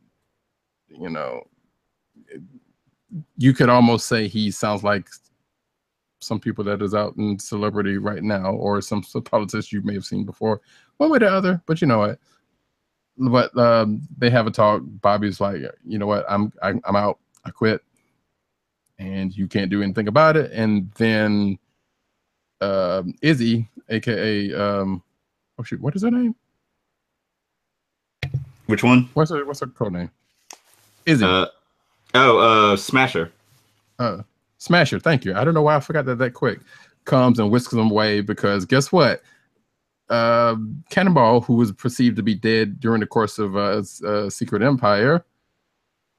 you could almost say he sounds like some people that is out in celebrity right now, or some politicians you may have seen before, one way or the other. But you know what? But they have a talk. Bobby's like, you know what? I'm out. I quit, and you can't do anything about it. And then Izzy, aka oh shoot, what is her name? Which one? What's her code name? Izzy. Smasher. Smasher. Thank you. I don't know why I forgot that quick. Comes and whisks them away because guess what? Cannonball, who was perceived to be dead during the course of Secret Empire,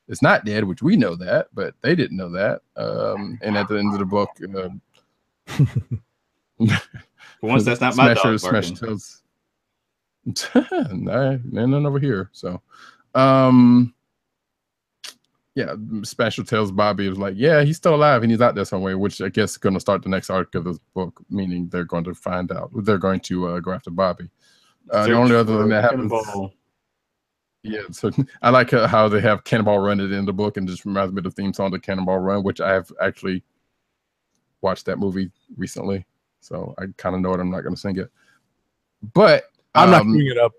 is not dead, which we know that, but they didn't know that. And at the end of the book, for once, that's not my dog Smasher barking. tells. None over here. So, yeah, Smasher tells Bobby, was like, yeah, he's still alive and he's out there somewhere, which I guess is going to start the next arc of this book, meaning they're going to find out. They're going to go after Bobby. The only other thing that happens. Cannonball. Yeah, so I like how they have Cannonball Run it in the book, and just reminds me of the theme song to Cannonball Run, which I have actually watched that movie recently. So I kind of know it. I'm not going to sing it. But I'm not bringing it up.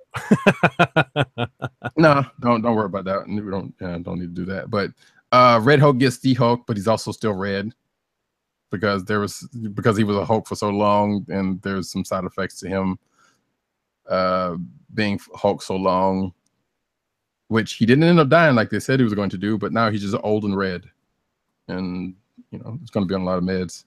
No, don't worry about that. We don't need to do that. But Red Hulk gets de-Hulk, but he's also still red because he was a Hulk for so long, and there's some side effects to him being Hulk so long, which he didn't end up dying like they said he was going to do. But now he's just old and red, and it's going to be on a lot of meds.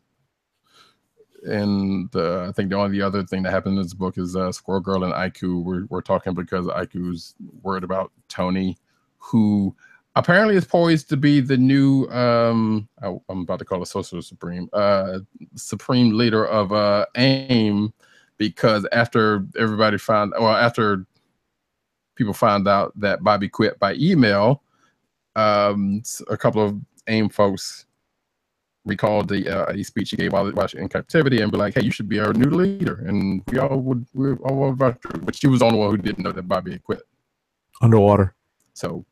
And I think the only other thing that happened in this book is Squirrel Girl and IQ were talking because IQ's worried about Tony, who apparently is poised to be the new I'm about to call it Social Supreme leader of AIM, because after people found out that Bobby quit by email, a couple of AIM folks recalled the speech he gave while in captivity and be like, hey, you should be our new leader. And we all about you. But she was the only one who didn't know that Bobby had quit. Underwater. So,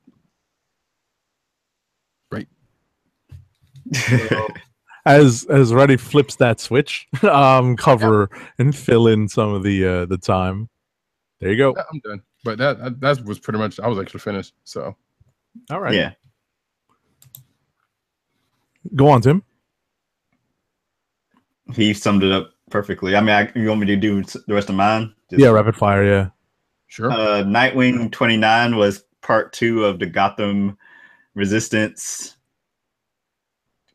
great. So, as Reddy flips that switch, cover and fill in some of the time. There you go. Yeah, I'm done. But that was pretty much, I was actually finished. So, all right. Yeah. Go on, Tim. He summed it up perfectly. I mean, you want me to do the rest of mine? Yeah, rapid fire. Yeah, sure. Nightwing 29 was part 2 of the Gotham Resistance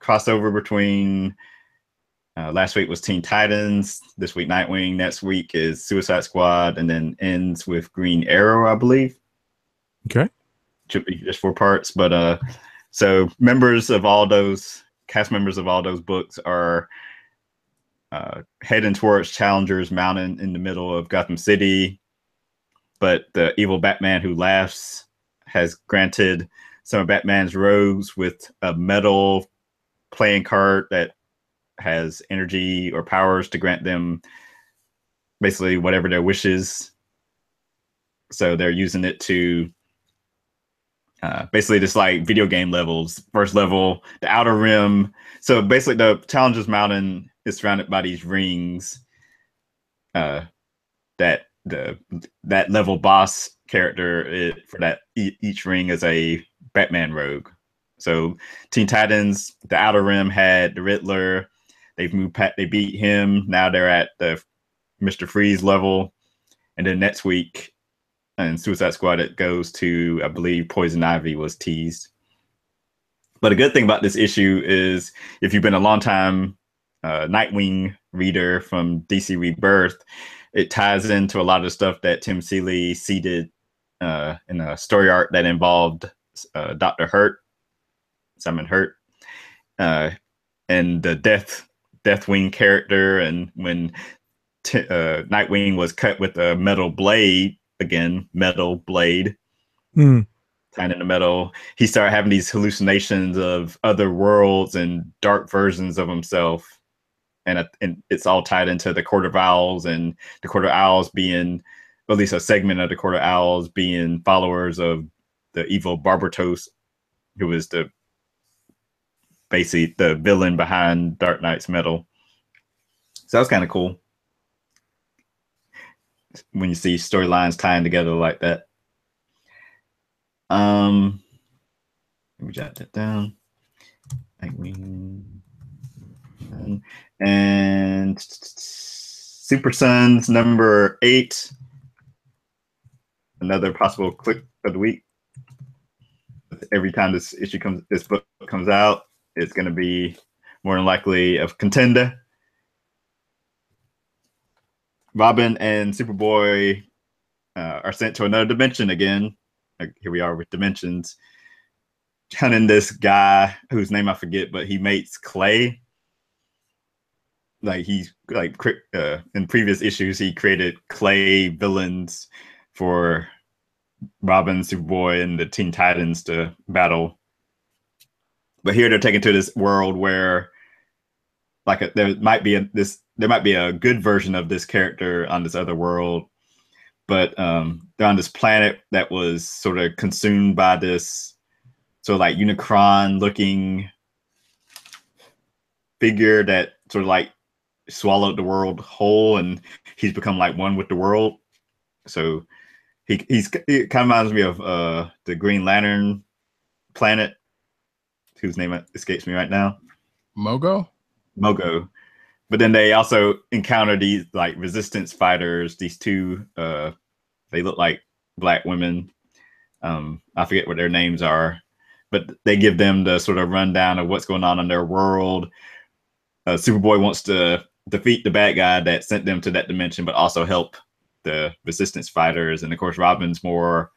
crossover between. Last week was Teen Titans. This week, Nightwing. Next week is Suicide Squad, and then ends with Green Arrow, I believe. Okay. Should be just 4 parts, but so cast members of all those books are heading towards Challenger's Mountain in the middle of Gotham City, but the evil Batman who laughs has granted some of Batman's rogues with a metal playing card that has energy or powers to grant them basically whatever their wishes. So they're using it to basically just like video game levels. First level, the Outer Rim. So basically the Challenger's Mountain is surrounded by these rings that level boss character for that each ring is a Batman rogue. So Teen Titans, the Outer Rim had the Riddler. They've moved they beat him. Now they're at the Mr. Freeze level. And then next week in Suicide Squad, it goes to, I believe, Poison Ivy was teased. But a good thing about this issue is if you've been a long time Nightwing reader from DC Rebirth, it ties into a lot of the stuff that Tim Seeley seeded in a story arc that involved Dr. Hurt, Simon Hurt, and the Deathwing character. And when Nightwing was cut with a metal blade, tying in the metal, he started having these hallucinations of other worlds and dark versions of himself. And it's all tied into the Court of Owls, and the Court of Owls being, or at least a segment of the Court of Owls being followers of the evil Barbatos, who was basically the villain behind Dark Knight's metal. So that was kind of cool when you see storylines tying together like that. Let me jot that down. And Super Sons number 8. Another possible click of the week. Every time this book comes out, it's going to be more than likely a contender. Robin and Superboy are sent to another dimension again. Like, here we are with dimensions. Hunting this guy whose name I forget, but he mates Clay. Like he's like in previous issues, he created Clay villains for Robin, Superboy, and the Teen Titans to battle. But here they're taken to this world where, like, there might be a good version of this character on this other world, but they're on this planet that was sort of consumed by this sort of like Unicron-looking figure that sort of like swallowed the world whole, and he's become like one with the world. So he kind of reminds me of the Green Lantern planet, whose name escapes me right now. Mogo. But then they also encounter these like resistance fighters, these two they look like black women. I forget what their names are, but they give them the sort of rundown of what's going on in their world. Superboy wants to defeat the bad guy that sent them to that dimension, but also help the resistance fighters. And of course, Robin's more,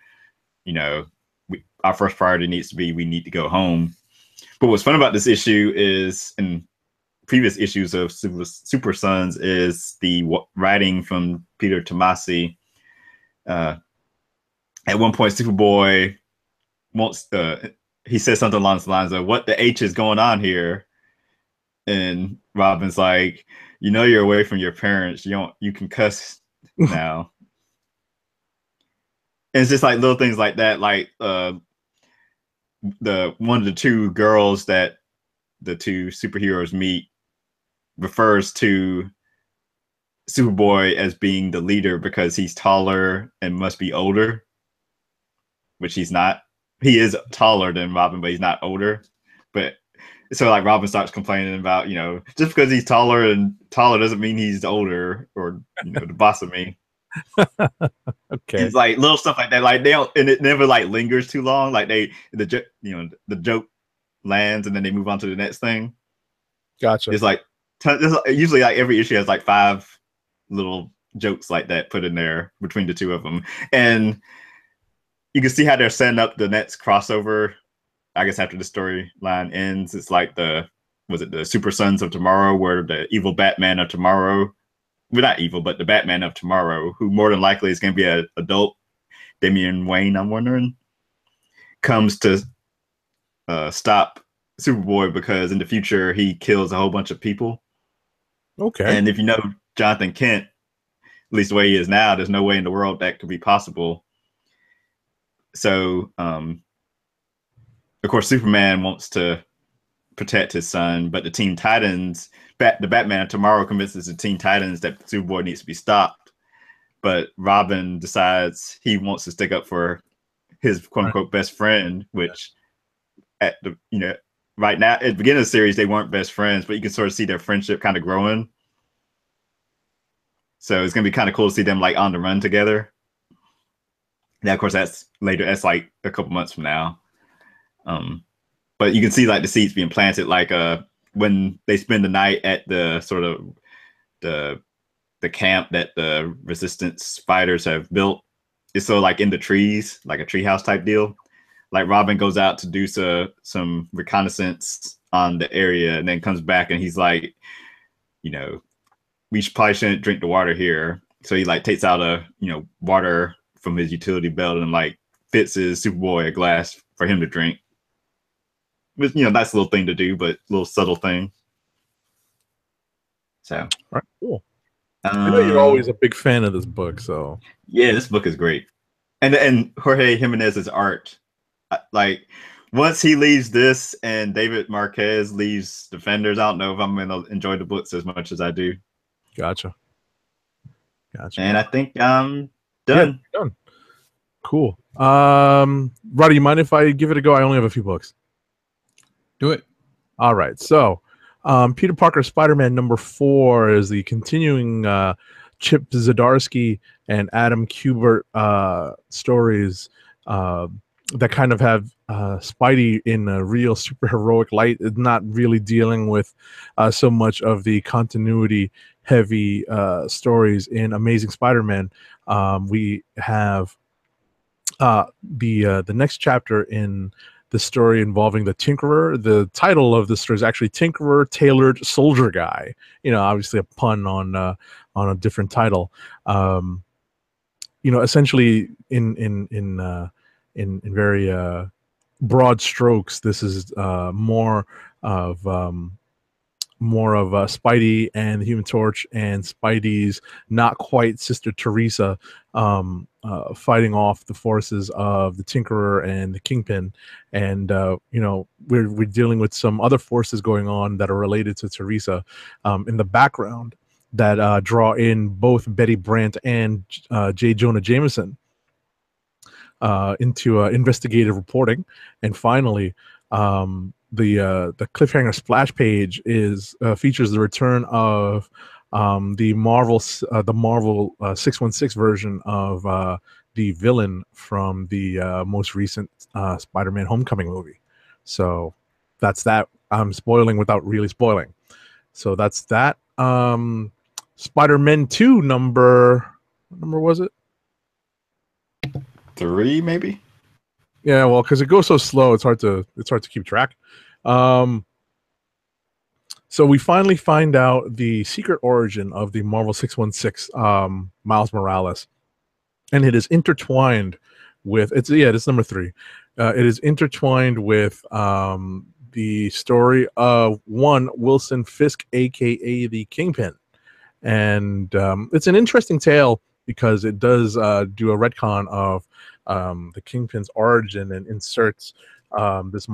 our first priority needs to be, we need to go home. But what's fun about this issue is, in previous issues of Super Sons, is the writing from Peter Tomasi. At one point, Superboy wants he says something along the lines of, "What the H is going on here?" And Robin's like, "You're away from your parents. You can cuss now." And it's just like little things like that, like the one of the two girls that the two superheroes meet refers to Superboy as being the leader because he's taller and must be older, which he's not. He is taller than Robin, but he's not older. But so like Robin starts complaining about, just because he's taller doesn't mean he's older or the boss of me. Okay. It's like little stuff like that. Like they don't, and it never like lingers too long. Like the joke lands and then they move on to the next thing. Gotcha. It's like usually like every issue has like 5 little jokes like that put in there between the two of them, and you can see how they're setting up the next crossover. I guess after the storyline ends, it's like the Super Sons of Tomorrow, where the evil Batman of tomorrow, well, not evil, but the Batman of tomorrow, who more than likely is going to be an adult Damian Wayne, I'm wondering, comes to stop Superboy because in the future he kills a whole bunch of people. Okay. And if you know Jonathan Kent, at least the way he is now, there's no way in the world that could be possible. So, of course, Superman wants to protect his son, but the Teen Titans, the Batman of tomorrow, convinces the Teen Titans that Superboy needs to be stopped. But Robin decides he wants to stick up for his quote unquote best friend, which at the right now at the beginning of the series they weren't best friends, but you can sort of see their friendship kind of growing. So it's gonna be kind of cool to see them like on the run together. Now, of course, that's later. That's like a couple months from now. But you can see like the seeds being planted, like when they spend the night at the sort of the camp that the resistance fighters have built. It's so like in the trees, like a treehouse type deal. Like Robin goes out to do some reconnaissance on the area and then comes back and he's like, we probably shouldn't drink the water here. So he like takes out a water from his utility belt and like fits his Superboy a glass for him to drink. With nice little thing to do, but a little subtle thing. So, all right, cool. I know you're always a big fan of this book, so yeah, this book is great, and Jorge Jimenez's art. Like once he leaves this and David Marquez leaves Defenders, I don't know if I'm gonna enjoy the books as much as I do. Gotcha. And I think I'm Yeah, done. done. Cool. Roddy, you mind if I give it a go? I only have a few books. Do it. All right. So, Peter Parker Spider-Man #4 is the continuing Chip Zdarsky and Adam Kubert stories that kind of have Spidey in a real superheroic light. It's not really dealing with so much of the continuity heavy stories in Amazing Spider-Man. We have the next chapter in the story involving the Tinkerer. The title of the story is actually Tinkerer Tailored Soldier Guy. Obviously a pun on a different title. Essentially in very broad strokes, this is more of Spidey and the Human Torch and Spidey's not quite sister Teresa fighting off the forces of the Tinkerer and the Kingpin. And we're dealing with some other forces going on that are related to Teresa in the background that draw in both Betty Brant and J. Jonah Jameson into investigative reporting. And finally, the cliffhanger splash page features the return of the Marvel 616 version of the villain from the most recent Spider-Man Homecoming movie. So that's that. I'm spoiling without really spoiling. So that's that. Spider-Man 2 what number was it? 3, maybe. Yeah, well, because it goes so slow, it's hard to keep track. So we finally find out the secret origin of the Marvel 616 Miles Morales, and it is intertwined with it's number 3. It is intertwined with the story of one Wilson Fisk, aka the Kingpin, and it's an interesting tale because it does do a retcon of the Kingpin's origin and inserts this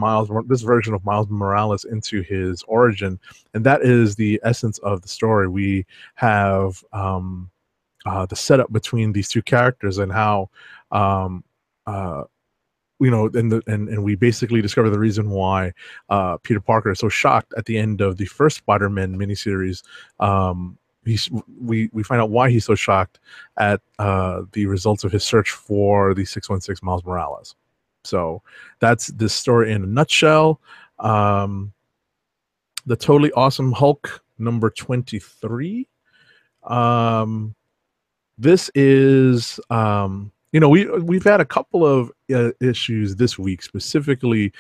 version of Miles Morales into his origin, and that is the essence of the story. We have the setup between these two characters and how and we basically discover the reason why Peter Parker is so shocked at the end of the first Spider-Man miniseries. We find out why he's so shocked at the results of his search for the 616 Miles Morales. So that's this story in a nutshell. The Totally Awesome Hulk number 23. This is we've had a couple of issues this week specifically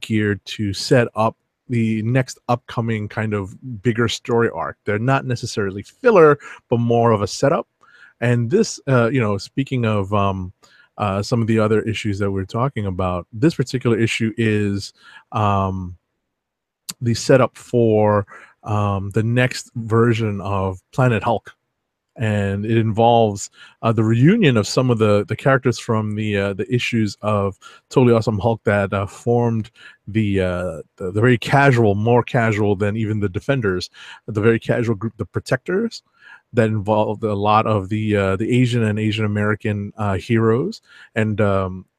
geared to set up the next upcoming kind of bigger story arc. They're not necessarily filler, but more of a setup. And this, speaking of some of the other issues that we're talking about, this particular issue is the setup for the next version of Planet Hulk. And it involves the reunion of some of the characters from the issues of Totally Awesome Hulk that formed the very casual, more casual than even the Defenders, the very casual group, the Protectors, that involved a lot of the Asian and Asian American heroes. And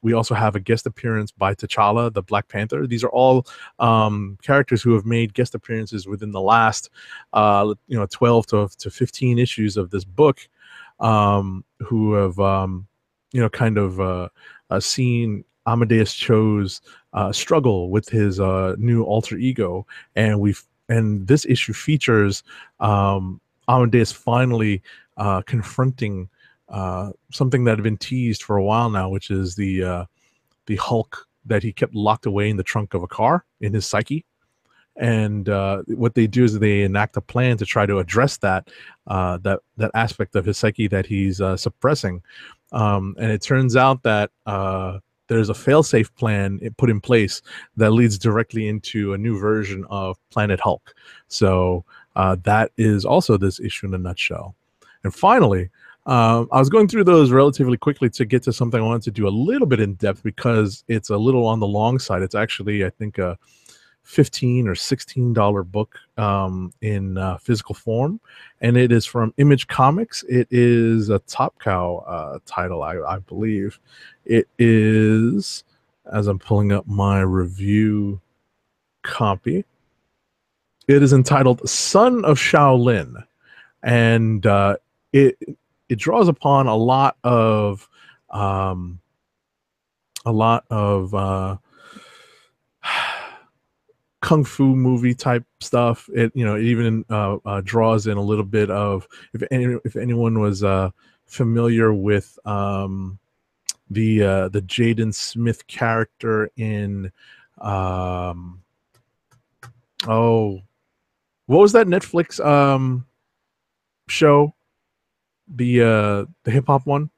we also have a guest appearance by T'Challa, the Black Panther. These are all characters who have made guest appearances within the last 12 to 15 issues of this book, who have seen Amadeus Cho's struggle with his new alter ego. And this issue features Amadeus finally confronting something that had been teased for a while now, which is the Hulk that he kept locked away in the trunk of a car in his psyche. And what they do is they enact a plan to try to address that aspect of his psyche that he's suppressing. And it turns out that there's a fail-safe plan put in place that leads directly into a new version of Planet Hulk. So that is also this issue in a nutshell. And finally, I was going through those relatively quickly to get to something I wanted to do a little bit in depth because it's a little on the long side. It's actually, I think, $15 or $16 book in physical form, and it is from Image Comics. It is a Top Cow title, I believe. It is, as I'm pulling up my review copy, it is entitled Son of Shaolin, and it draws upon a lot of kung fu movie type stuff. It it even draws in a little bit of, if anyone was familiar with the Jaden Smith character in oh, what was that Netflix show, the hip hop one?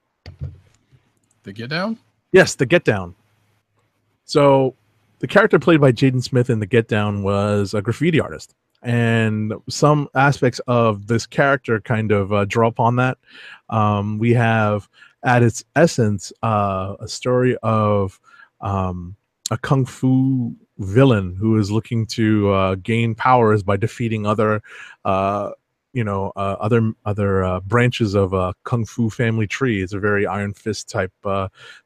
The Get Down? Yes, the Get Down. So the character played by Jaden Smith in the Get Down was a graffiti artist, and some aspects of this character kind of draw upon that. We have, at its essence, a story of a kung fu villain who is looking to gain powers by defeating other branches of a kung fu family tree. It's a very Iron Fist type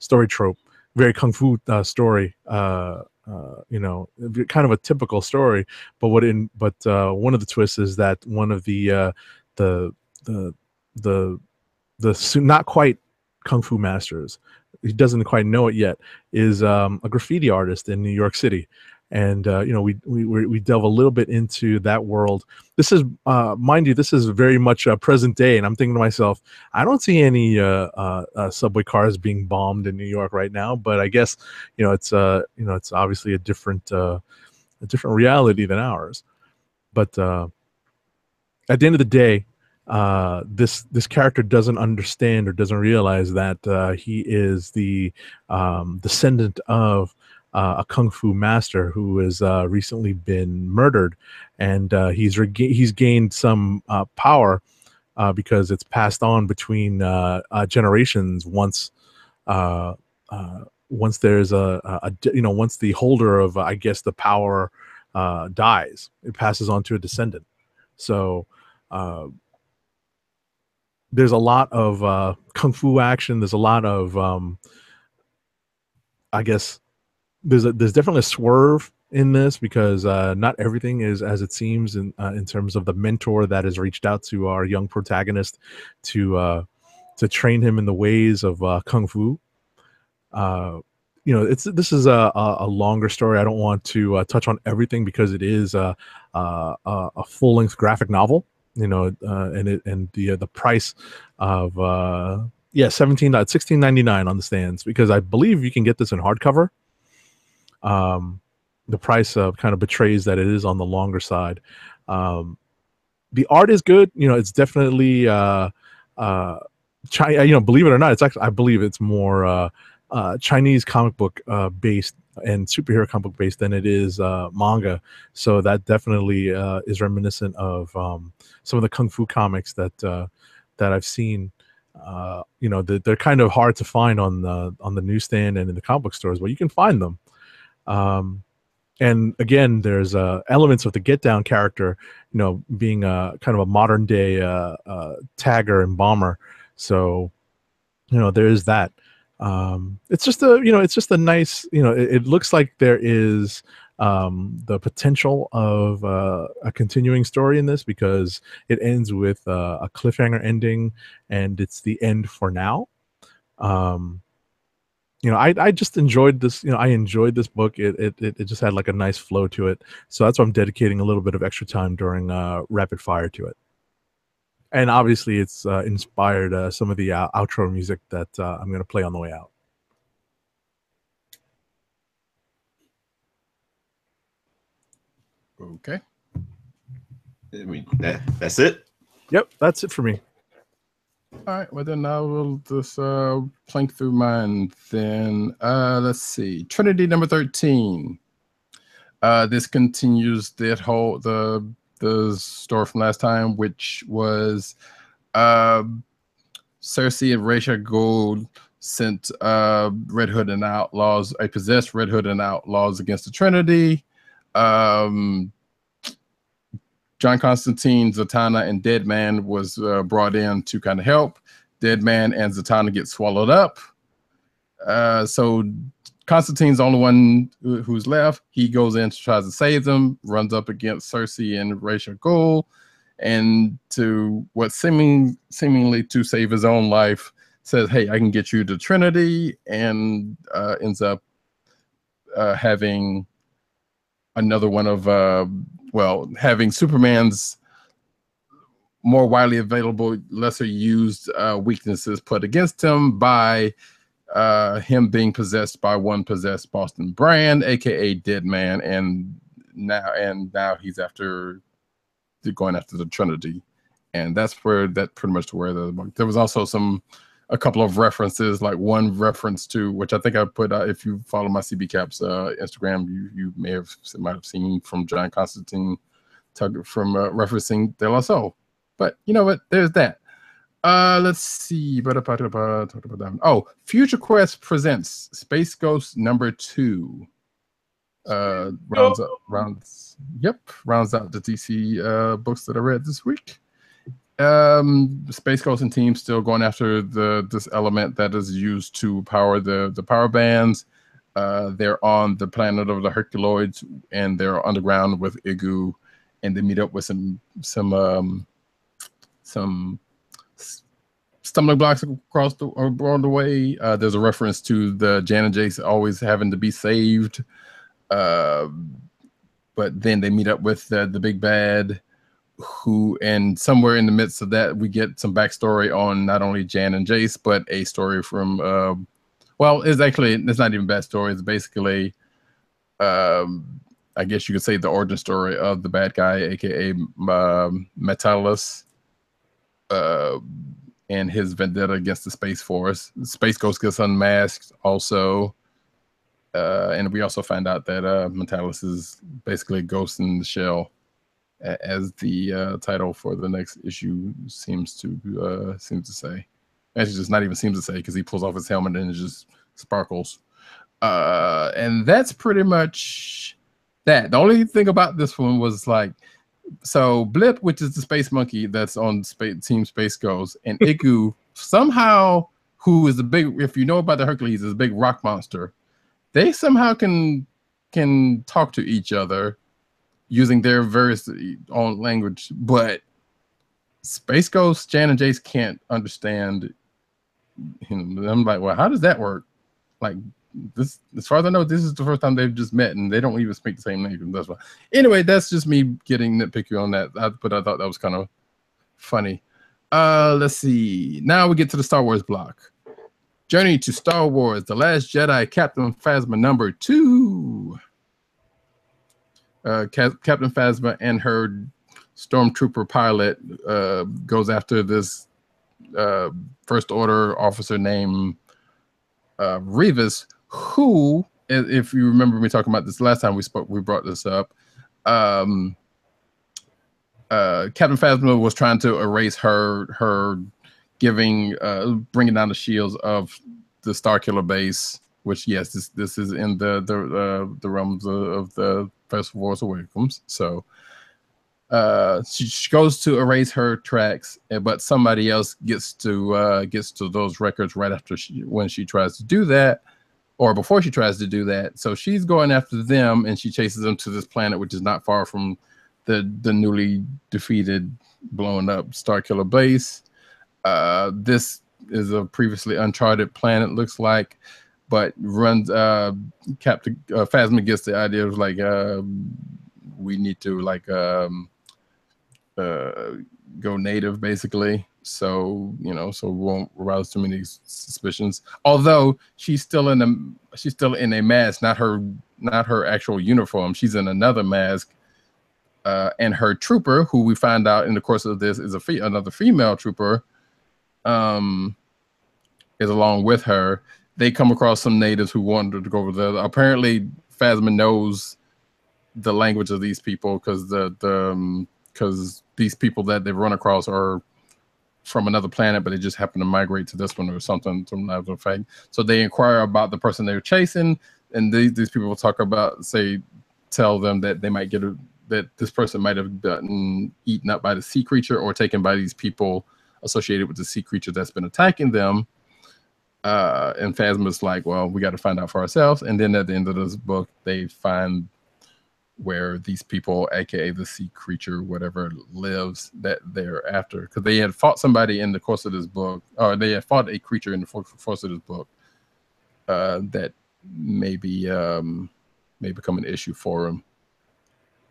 story trope, very kung fu story. Kind of a typical story. But one of the twists is that one of the not quite kung fu masters, he doesn't quite know it yet, is a graffiti artist in New York City. And we delve a little bit into that world. This is, mind you, this is very much present day, and I'm thinking to myself, I don't see any subway cars being bombed in New York right now. But I guess it's obviously a different reality than ours. But at the end of the day, this character doesn't understand or doesn't realize that he is the descendant of a kung fu master who has recently been murdered, and he's gained some power because it's passed on between generations. Once there's once the holder of I guess the power dies, it passes on to a descendant. So there's a lot of kung fu action. There's a lot of I guess there's definitely a swerve in this, because not everything is as it seems in terms of the mentor that has reached out to our young protagonist to train him in the ways of kung fu. This is a longer story. I don't want to touch on everything because it is a full length graphic novel. And the price of $16.99 on the stands, because I believe you can get this in hardcover. The price kind of betrays that it is on the longer side. The art is good. It's definitely believe it or not, it's actually, I believe it's more Chinese comic book based and superhero comic book based than it is manga. So that definitely is reminiscent of some of the kung fu comics that I've seen. They're kind of hard to find on the newsstand and in the comic book stores, but you can find them. And again, there's elements of the Get Down character, being kind of a modern day tagger and bomber. So, there is that. It's just a nice, it looks like there is the potential of a continuing story in this, because it ends with a cliffhanger ending, and it's the end for now. I just enjoyed this. I enjoyed this book. It just had like a nice flow to it. So that's why I'm dedicating a little bit of extra time during rapid fire to it. And obviously, it's inspired some of the outro music that I'm going to play on the way out. Okay. I mean, that's it. Yep, that's it for me. All right. Well, then I will just plank through mine. Then let's see. Trinity number 13. This continues the story from last time, which was Cersei and Ra's al Ghul sent Red Hood and Outlaws, possessed Red Hood and Outlaws against the Trinity. John Constantine, Zatanna, and Deadman was brought in to kind of help. Deadman and Zatanna get swallowed up. So Constantine's the only one who's left. He goes in to try to save them, runs up against Cersei and Ra's al Ghul, and to what seemingly to save his own life, says, "Hey, I can get you to Trinity," and ends up having another one of having Superman's more widely available, lesser used weaknesses put against him by him being possessed by one possessed Boston Brand, aka Deadman, and now he's going after the Trinity, and that's pretty much to where there was also a couple of references, like one reference to, which I think I put out, if you follow my CB Caps Instagram, you might have seen from John Constantine from referencing De La Soul. But you know what? There's that. Let's see. Oh, Future Quest presents Space Ghost #2. Rounds out the DC books that I read this week. Space Ghost and team still going after this element that is used to power the power bands. They're on the planet of the Herculoids, and they're underground with Igu, and they meet up with some stumbling blocks along the way. There's a reference to the Jan and Jace always having to be saved, but then they meet up with the big bad, and somewhere in the midst of that, we get some backstory on not only Jan and Jace, but a story from it's not even backstory. It's basically I guess you could say the origin story of the bad guy, aka Metallus, and his vendetta against the Space Force. Space Ghost gets unmasked also, and we also find out that Metallus is basically a ghost in the shell, as the title for the next issue seems to say. Actually, just not even seems to say, because he pulls off his helmet and it just sparkles. And that's pretty much that. The only thing about this one was so Blip, which is the space monkey that's on Team Space Ghost, and Iku somehow, who is if you know about the Hercules, is a big rock monster. They somehow can talk to each other using their various own language, but Space Ghost, Jan and Jace can't understand him. I'm like, well, how does that work? Like, this, as far as I know, this is the first time they've just met, and they don't even speak the same language. That's why. Anyway, that's just me getting nitpicky on that. But I thought that was kind of funny. Let's see. Now we get to the Star Wars block. Journey to Star Wars: The Last Jedi, Captain Phasma #2. Captain Phasma and her stormtrooper pilot goes after this First Order officer named Revis, who, if you remember me talking about this last time we brought this up, Captain Phasma was trying to erase her bringing down the shields of the Starkiller base, which, yes, this is in the realms of the First Force Awakens. So she goes to erase her tracks, but somebody else gets to those records right after when she tries to do that, or before she tries to do that. So she's going after them, and she chases them to this planet, which is not far from the newly defeated, blown up Starkiller base. This is a previously uncharted planet, looks like, but runs Captain Phasma gets the idea of we need to go native, basically, so we won't arouse too many suspicions. Although she's still in a mask, not her actual uniform. She's in another mask, and her trooper, who we find out in the course of this is another female trooper, is along with her. They come across some natives who wanted to go over there. Apparently, Phasma knows the language of these people, because because these people that they've run across are from another planet, but they just happen to migrate to this one or something, some other fact. So they inquire about the person they're chasing, and these people will talk about, say, tell them that they might that this person might have gotten eaten up by the sea creature or taken by these people associated with the sea creature that's been attacking them. And Phasma's like, well, we got to find out for ourselves. And then at the end of this book, they find where these people, aka the sea creature, whatever, lives that they're after, because they had fought somebody in the course of this book, or they had fought a creature in the course of this book that maybe may become an issue for them.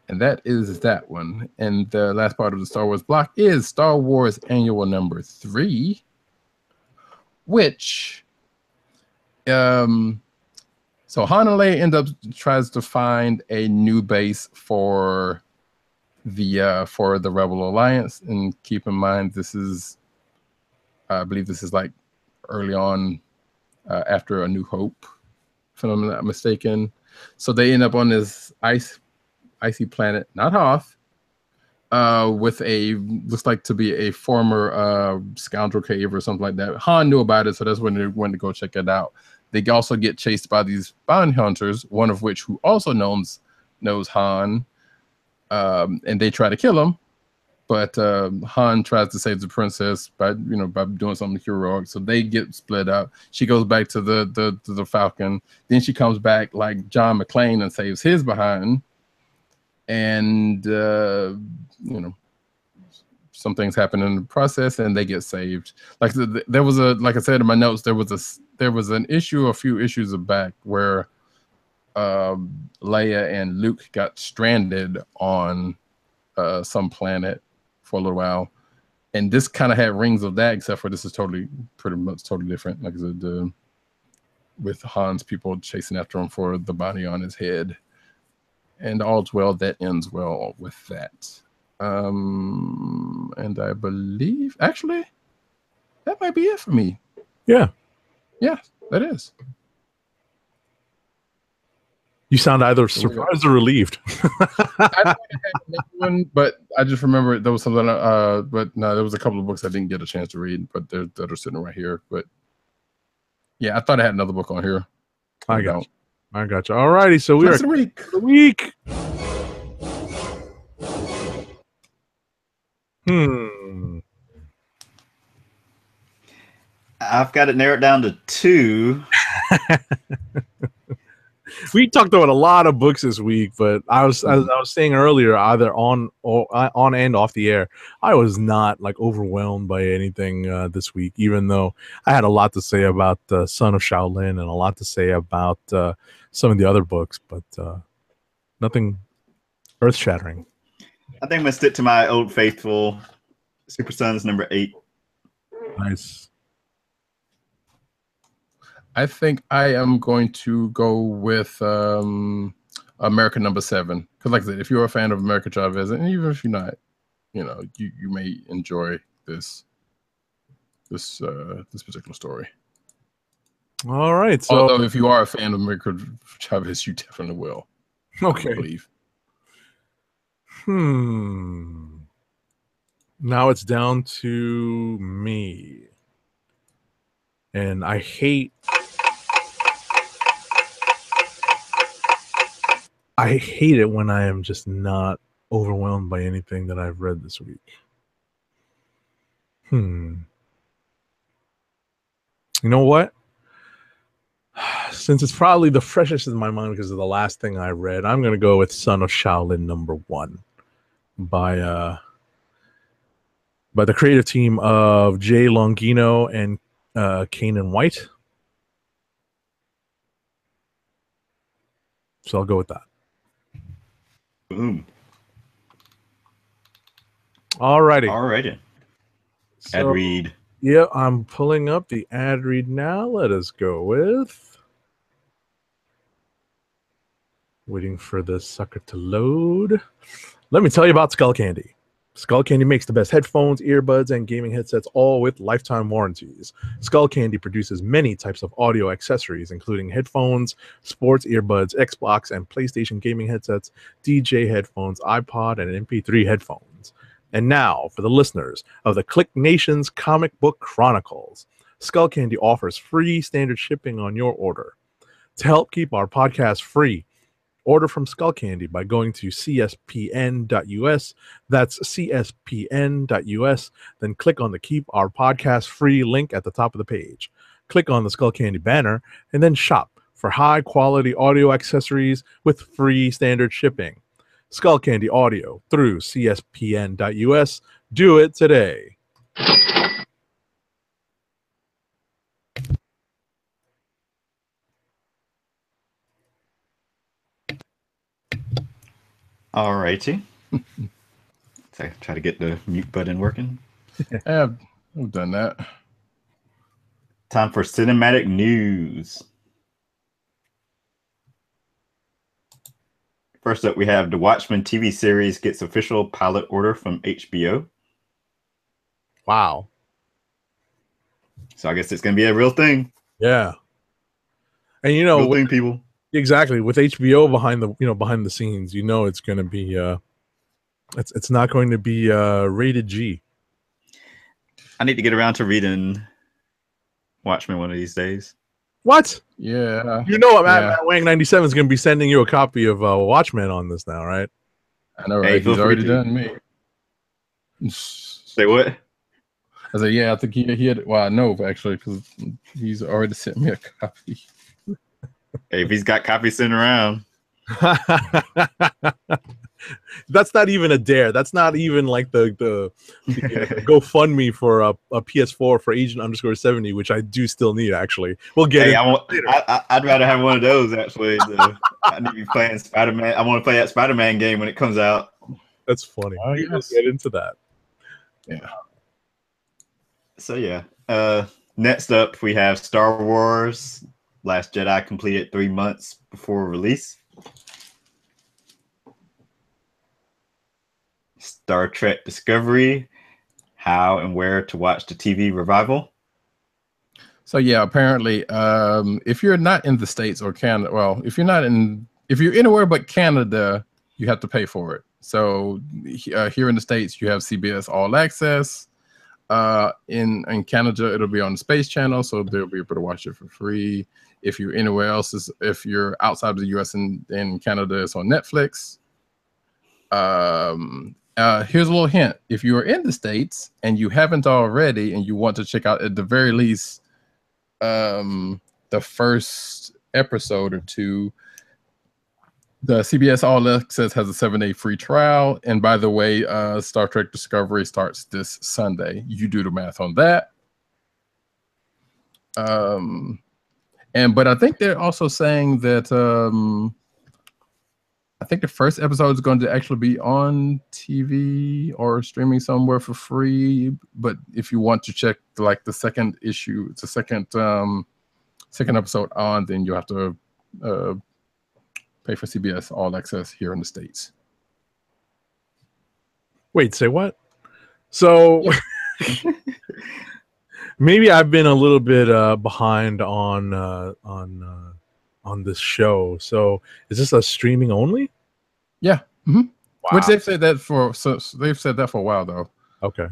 And that is that one. And the last part of the Star Wars block is Star Wars Annual number 3, which so Han and Leia tries to find a new base for the Rebel Alliance. And keep in mind, this is, I believe this is like early on after A New Hope, if I'm not mistaken. So they end up on this icy planet, not Hoth, with a looks like to be a former scoundrel cave or something like that. Han knew about it, so that's when they went to go check it out. They also get chased by these bounty hunters, one of which who also knows Han, and they try to kill him. But Han tries to save the princess by doing something heroic. So they get split up. She goes back to the Falcon. Then she comes back like John McClane and saves his behind. And some things happen in the process, and they get saved. Like there was like I said in my notes, there was a few issues back where Leia and Luke got stranded on some planet for a little while, and this kind of had rings of that, except for this is pretty much totally different. Like I said, with Han's people chasing after him for the bounty on his head, and all's well that ends well with that. And I believe actually that might be it for me. Yeah, that is. You sound either surprised or relieved. I thought I had another one, but I just remember there was something. But no, there was a couple of books I didn't get a chance to read, but that are sitting right here. But yeah, I thought I had another book on here. I got you. All righty, so we are the week. I've got it narrowed down to 2. We talked about a lot of books this week, but as I was saying earlier, either on and off the air, I was not like overwhelmed by anything this week, even though I had a lot to say about Son of Shaolin and a lot to say about some of the other books, but nothing earth-shattering. I think I'm going to stick to my old faithful Super Sons number 8. Nice. I think I am going to go with America number 7. Because like I said, if you're a fan of America Chavez, and even if you're not, you may enjoy this particular story. All right. So although if you are a fan of America Chavez, you definitely will. Okay. I believe. Now it's down to me. And I hate it when I am just not overwhelmed by anything that I've read this week. You know what? Since it's probably the freshest in my mind because of the last thing I read, I'm going to go with Son of Shaolin number 1 by the creative team of Jay Longino and Kanan White. So I'll go with that. Boom. Alrighty. Ad read. Yeah, I'm pulling up the ad read now. Let us go with. Waiting for the sucker to load. Let me tell you about Skull Candy. Skull Candy makes the best headphones, earbuds, and gaming headsets, all with lifetime warranties. Skull Candy produces many types of audio accessories, including headphones, sports earbuds, Xbox and PlayStation gaming headsets, DJ headphones, iPod, and MP3 headphones. And now, for the listeners of the KLIQ Nation's comic book Chronicles, Skull Candy offers free standard shipping on your order. To help keep our podcast free, Order from Skull Candy by going to cspn.us. That's cspn.us. Then click on the Keep Our Podcast Free link at the top of the page. Click on the Skull Candy banner and then shop for high quality audio accessories with free standard shipping. Skull Candy Audio through cspn.us. Do it today. All righty. So try to get the mute button working. Yeah, I've done that. Time for cinematic news. First up, we have the Watchmen TV series gets official pilot order from HBO. Wow. So I guess it's going to be a real thing. Yeah. And you know, real thing, people. Exactly. With HBO behind the scenes, it's going to be it's not going to be rated G. I need to get around to reading Watchmen one of these days. What? Yeah. Matt Wang 97 is going to be sending you a copy of Watchmen on this now, right? I know, right? He's already done me. Say what? I said, yeah, I think he had. Well, I know actually because he's already sent me a copy. Hey, if he's got copies sent around. That's not even a dare. That's not even like the GoFundMe for a PS4 for Agent _70, which I do still need. Actually, we'll get it. I'd rather have one of those. Actually, I need to be playing Spider-Man. I want to play that Spider-Man game when it comes out. That's funny. Yes. We'll get into that. Yeah. So yeah. Next up, we have Star Wars: Last Jedi completed 3 months before release. Star Trek Discovery, how and where to watch the TV revival. So yeah, apparently, if you're not in the States or Canada, well, if you're anywhere but Canada, you have to pay for it. So here in the States, you have CBS All Access. In Canada, it'll be on the Space Channel, so they'll be able to watch it for free. If you're anywhere else, if you're outside of the US and in Canada, it's on Netflix. Here's a little hint. If you are in the States and you haven't already and you want to check out at the very least the first episode or two, the CBS All Access has a 7-day free trial. And by the way, Star Trek Discovery starts this Sunday. You do the math on that. But I think they're also saying that I think the first episode is going to actually be on TV or streaming somewhere for free. But if you want to check like the second issue, it's a second episode on, then you have to pay for CBS All Access here in the States. Wait, say what? So yeah. Maybe I've been a little bit behind on this show. So is this a streaming only? Yeah. Mm-hmm. Wow. Which they've said that for a while though. Okay.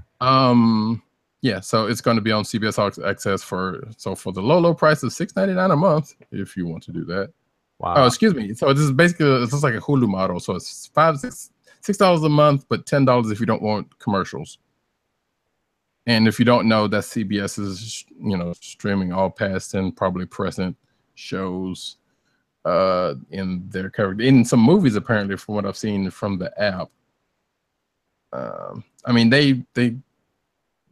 Yeah, so it's going to be on CBS All Access for the low price of $6.99 a month if you want to do that. Wow. Oh, excuse me. So this is basically it's just like a Hulu model. So it's $6 a month, but $10 if you don't want commercials. And if you don't know, that CBS is streaming all past and probably present shows in their coverage, in some movies apparently, from what I've seen from the app. I mean, they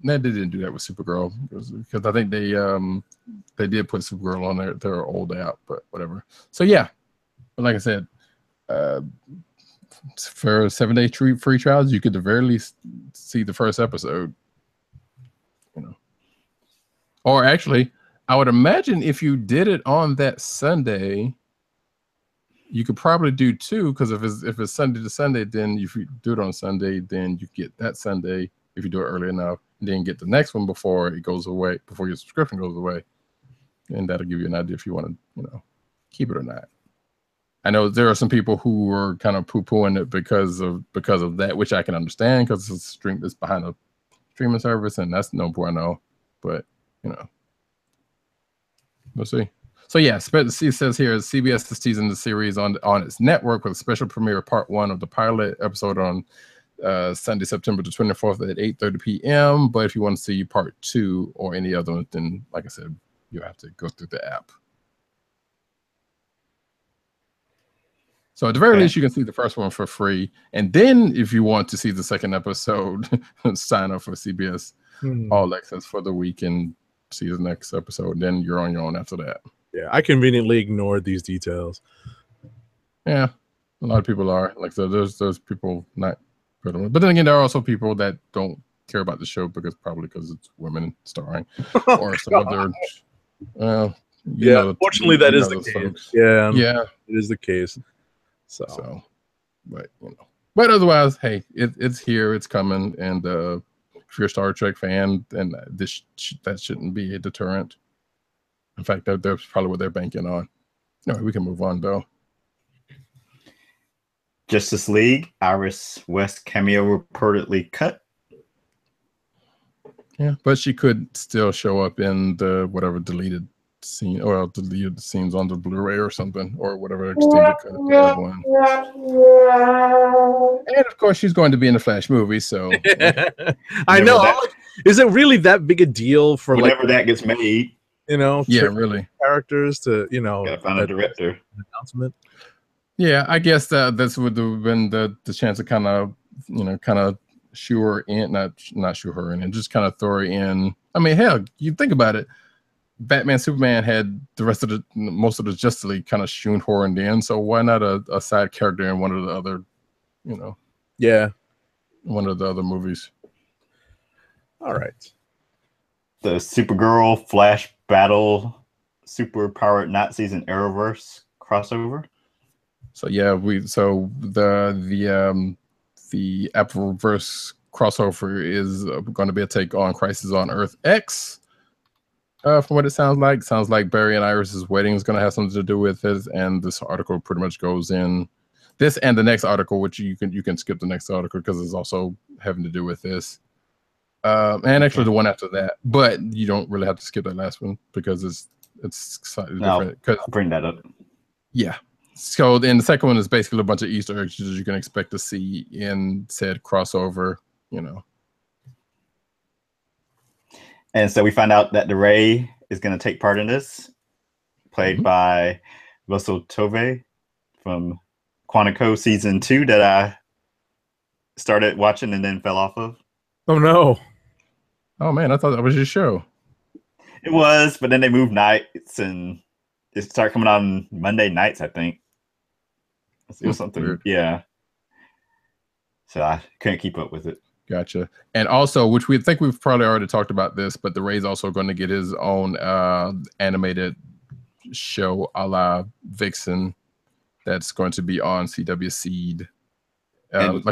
didn't do that with Supergirl because I think they did put Supergirl on their old app, but whatever. So yeah, but like I said, for 7-day free trials, you could at the very least see the first episode. Or actually, I would imagine if you did it on that Sunday, you could probably do 2, because if it's Sunday to Sunday, then if you do it on Sunday, then you get that Sunday if you do it early enough, and then get the next one before it goes away, before your subscription goes away, and that'll give you an idea if you want to, keep it or not. I know there are some people who are kind of poo-pooing it because of that, which I can understand because it's behind a streaming service, and that's no bueno. But we'll see. So yeah, it says here CBS is teasing the series on its network with a special premiere of part 1 of the pilot episode on Sunday, September the 24th at 8:30 p.m. But if you want to see part 2 or any other one, then like I said, you have to go through the app. So at the very least, you can see the first one for free. And then if you want to see the second episode, sign up for CBS All Access for the week and see the next episode. Then you're on your own after that. Yeah, I conveniently ignored these details. Yeah, a lot of people are. Like, so there's people not. But then again, there are also people that don't care about the show because it's women starring or some other. Fortunately, that is the case. Folks. Yeah, it is the case. So, but but otherwise, hey, it's here, it's coming, and if you're a Star Trek fan, then that shouldn't be a deterrent. In fact, that's probably what they're banking on. No, we can move on though. Justice League, Iris West cameo reportedly cut. Yeah, but she could still show up in the whatever deleted scene or deleted scenes on the Blu-ray or something, or whatever extended cut they have one. And of course, she's going to be in the Flash movie, so I know. Like, is it really that big a deal for whenever that gets made? Really, characters to gotta find a director announcement. Yeah, I guess this would have been the chance to kind of shoe her in, not shoe her in, and just kind of throw her in. I mean, hell, you think about it. Batman, Superman had the rest of most of the Justice League kind of shoehorned in, so why not a side character in one of the other, one of the other movies? All right. The Supergirl Flash battle, super powered Nazis and Arrowverse crossover. So yeah, the Appleverse crossover is going to be a take on Crisis on Earth X. From what it sounds like Barry and Iris's wedding is going to have something to do with it, and this article pretty much goes in this and the next article, which you can skip the next article because it's also having to do with this, and actually the one after that. But you don't really have to skip that last one because it's slightly different. I'll bring that up. Yeah. So then the second one is basically a bunch of Easter eggs you can expect to see in said crossover, And so we find out that the Ray is going to take part in this, played by Russell Tovey from Quantico season 2 that I started watching and then fell off of. Oh no! Oh man, I thought that was your show. It was, but then they moved nights and it started coming on Monday nights, I think. It was something weird. Yeah. So I couldn't keep up with it. Gotcha. And also, which we think we've probably already talked about this, but the Ray's also going to get his own animated show a la Vixen that's going to be on CW Seed.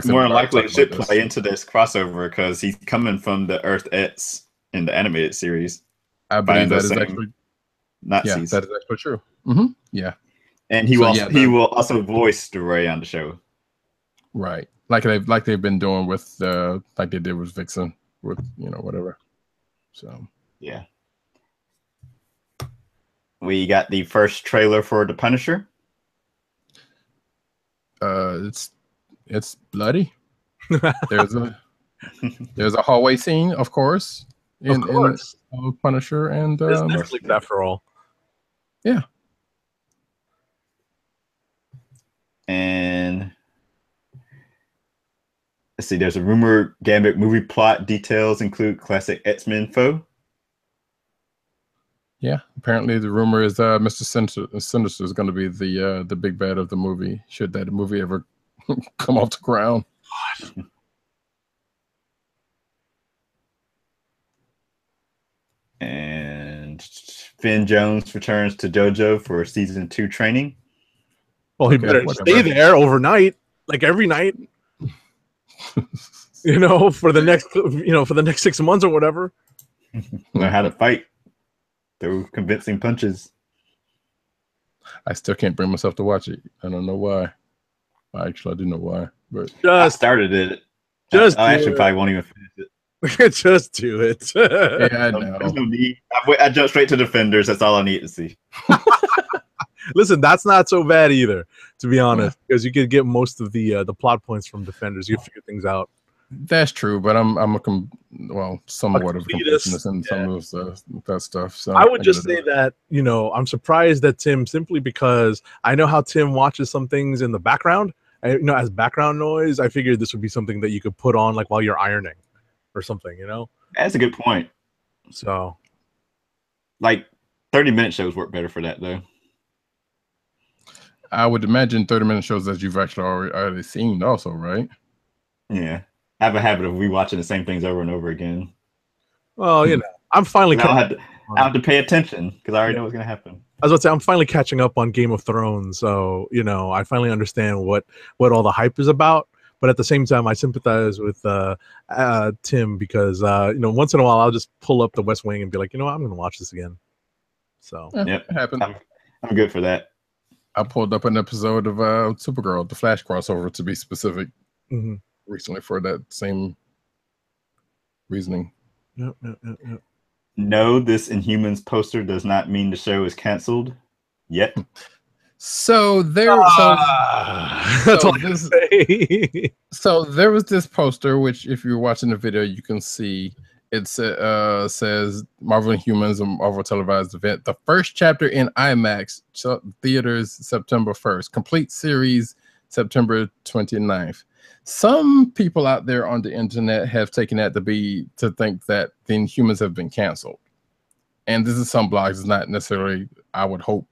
More likely it should play into this crossover because he's coming from the Earth X in the animated series. I believe that is actually Nazis. Yeah, that is actually true. Yeah. And he will also voice the Ray on the show. Right. Like they've been doing with like they did with Vixen with whatever. So yeah. We got the first trailer for The Punisher. It's bloody. There's a hallway scene, of course. In Punisher and after all. Yeah. And let's see, there's a rumored Gambit movie plot. Details include classic X-Men foe. Yeah, apparently the rumor is Mr. Sinister is going to be the big bad of the movie, should that movie ever come off the ground. And Finn Jones returns to JoJo for season 2 training. Well, he better stay there overnight, like every night. For the next 6 months or whatever. Know how to fight. Through convincing punches. I still can't bring myself to watch it. I don't know why. Actually, I do know why. But I started it. I actually probably won't even finish it. Just do it. Yeah, I know. There's no need. I jumped straight to Defenders. That's all I need to see. Listen, that's not so bad either, to be honest, because you could get most of the plot points from Defenders. You figure things out. That's true, but I'm somewhat of a completionist in some of that stuff. So I would just say that, I'm surprised that Tim, simply because I know how Tim watches some things in the background, as background noise. I figured this would be something that you could put on like while you're ironing or something, That's a good point. So, like 30-minute shows work better for that, though. I would imagine 30-minute shows that you've actually already seen also, right? Yeah. I have a habit of rewatching the same things over and over again. Well, I'm finally. I don't have to pay attention because I already know what's going to happen. I was about to say, I'm finally catching up on Game of Thrones, so I finally understand what all the hype is about. But at the same time, I sympathize with Tim because once in a while I'll just pull up The West Wing and be like, I'm going to watch this again. So yep, it happened. I'm good for that. I pulled up an episode of Supergirl, the Flash crossover, to be specific, recently for that same reasoning. Yep. No, this Inhumans poster does not mean the show is canceled yet. So there was this poster, which if you're watching the video, you can see. It says Marvel Inhumans, a Marvel televised event. The first chapter in IMAX theaters September 1st. Complete series September 29th. Some people out there on the internet have taken that to think that the Inhumans have been canceled. And this is some blogs. It's not necessarily, I would hope,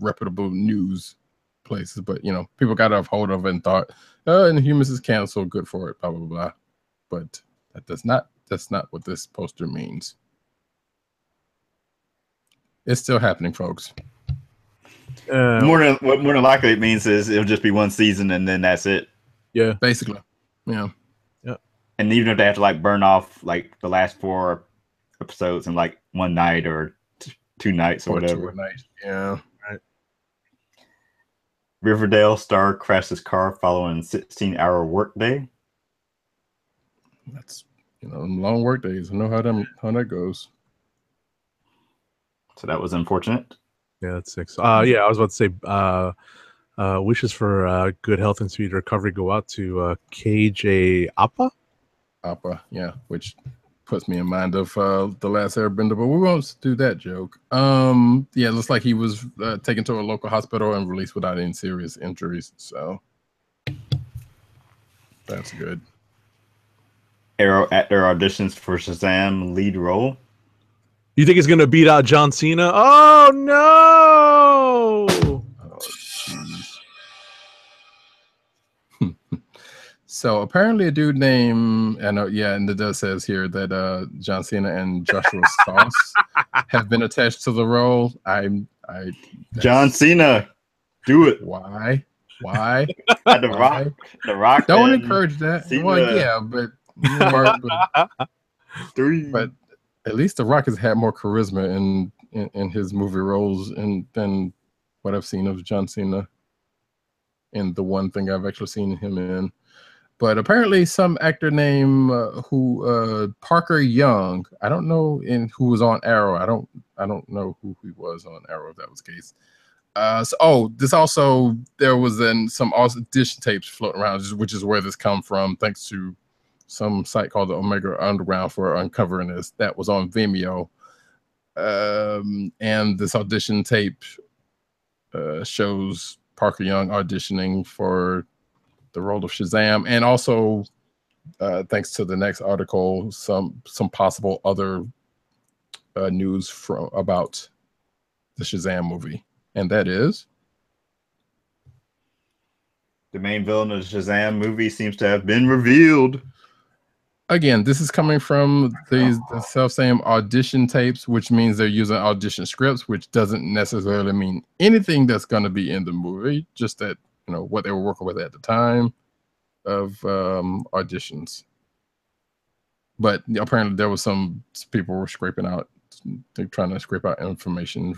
reputable news places. But, people got a hold of it and thought, Inhumans is canceled. Good for it, blah, blah, blah. But that's not what this poster means. It's still happening, folks. More than likely it means is it'll just be one season and then that's it. Yeah, basically. Yeah. And even if they have to burn off the last 4 episodes in one night or 2 nights or whatever. 2 nights. Yeah. Right. Riverdale star crashes car following 16-hour workday. That's long work days. I know how that goes. So that was unfortunate. Yeah, that's 6. I was about to say wishes for good health and speedy recovery go out to KJ Appa. Appa, yeah, which puts me in mind of The Last Airbender, but we won't do that joke. It looks like he was taken to a local hospital and released without any serious injuries, so that's good. Arrow at their auditions for Shazam lead role. You think he's gonna beat out John Cena? Oh no! Oh, jeez. So apparently a dude named, and it does says here that John Cena and Joshua Sauce have been attached to the role. John Cena, do it. Why? The Rock. Don't encourage that. Cena. Well, yeah, but at least The Rock has had more charisma in his movie roles than what I've seen of John Cena in the one thing I've actually seen him in. But apparently some actor named Parker Young, I don't know who was on Arrow. I don't know who he was on Arrow if that was the case. There was then some audition tapes floating around, which is where this come from, thanks to some site called the Omega Underground for uncovering this. That was on Vimeo. And this audition tape shows Parker Young auditioning for the role of Shazam, and also thanks to the next article, some possible other news about the Shazam movie, and that is the main villain of the Shazam movie seems to have been revealed. Again, this is coming from the self-same audition tapes, which means they're using audition scripts, which doesn't necessarily mean anything that's going to be in the movie, just that what they were working with at the time of auditions. But apparently there was some people were they're trying to scrape out information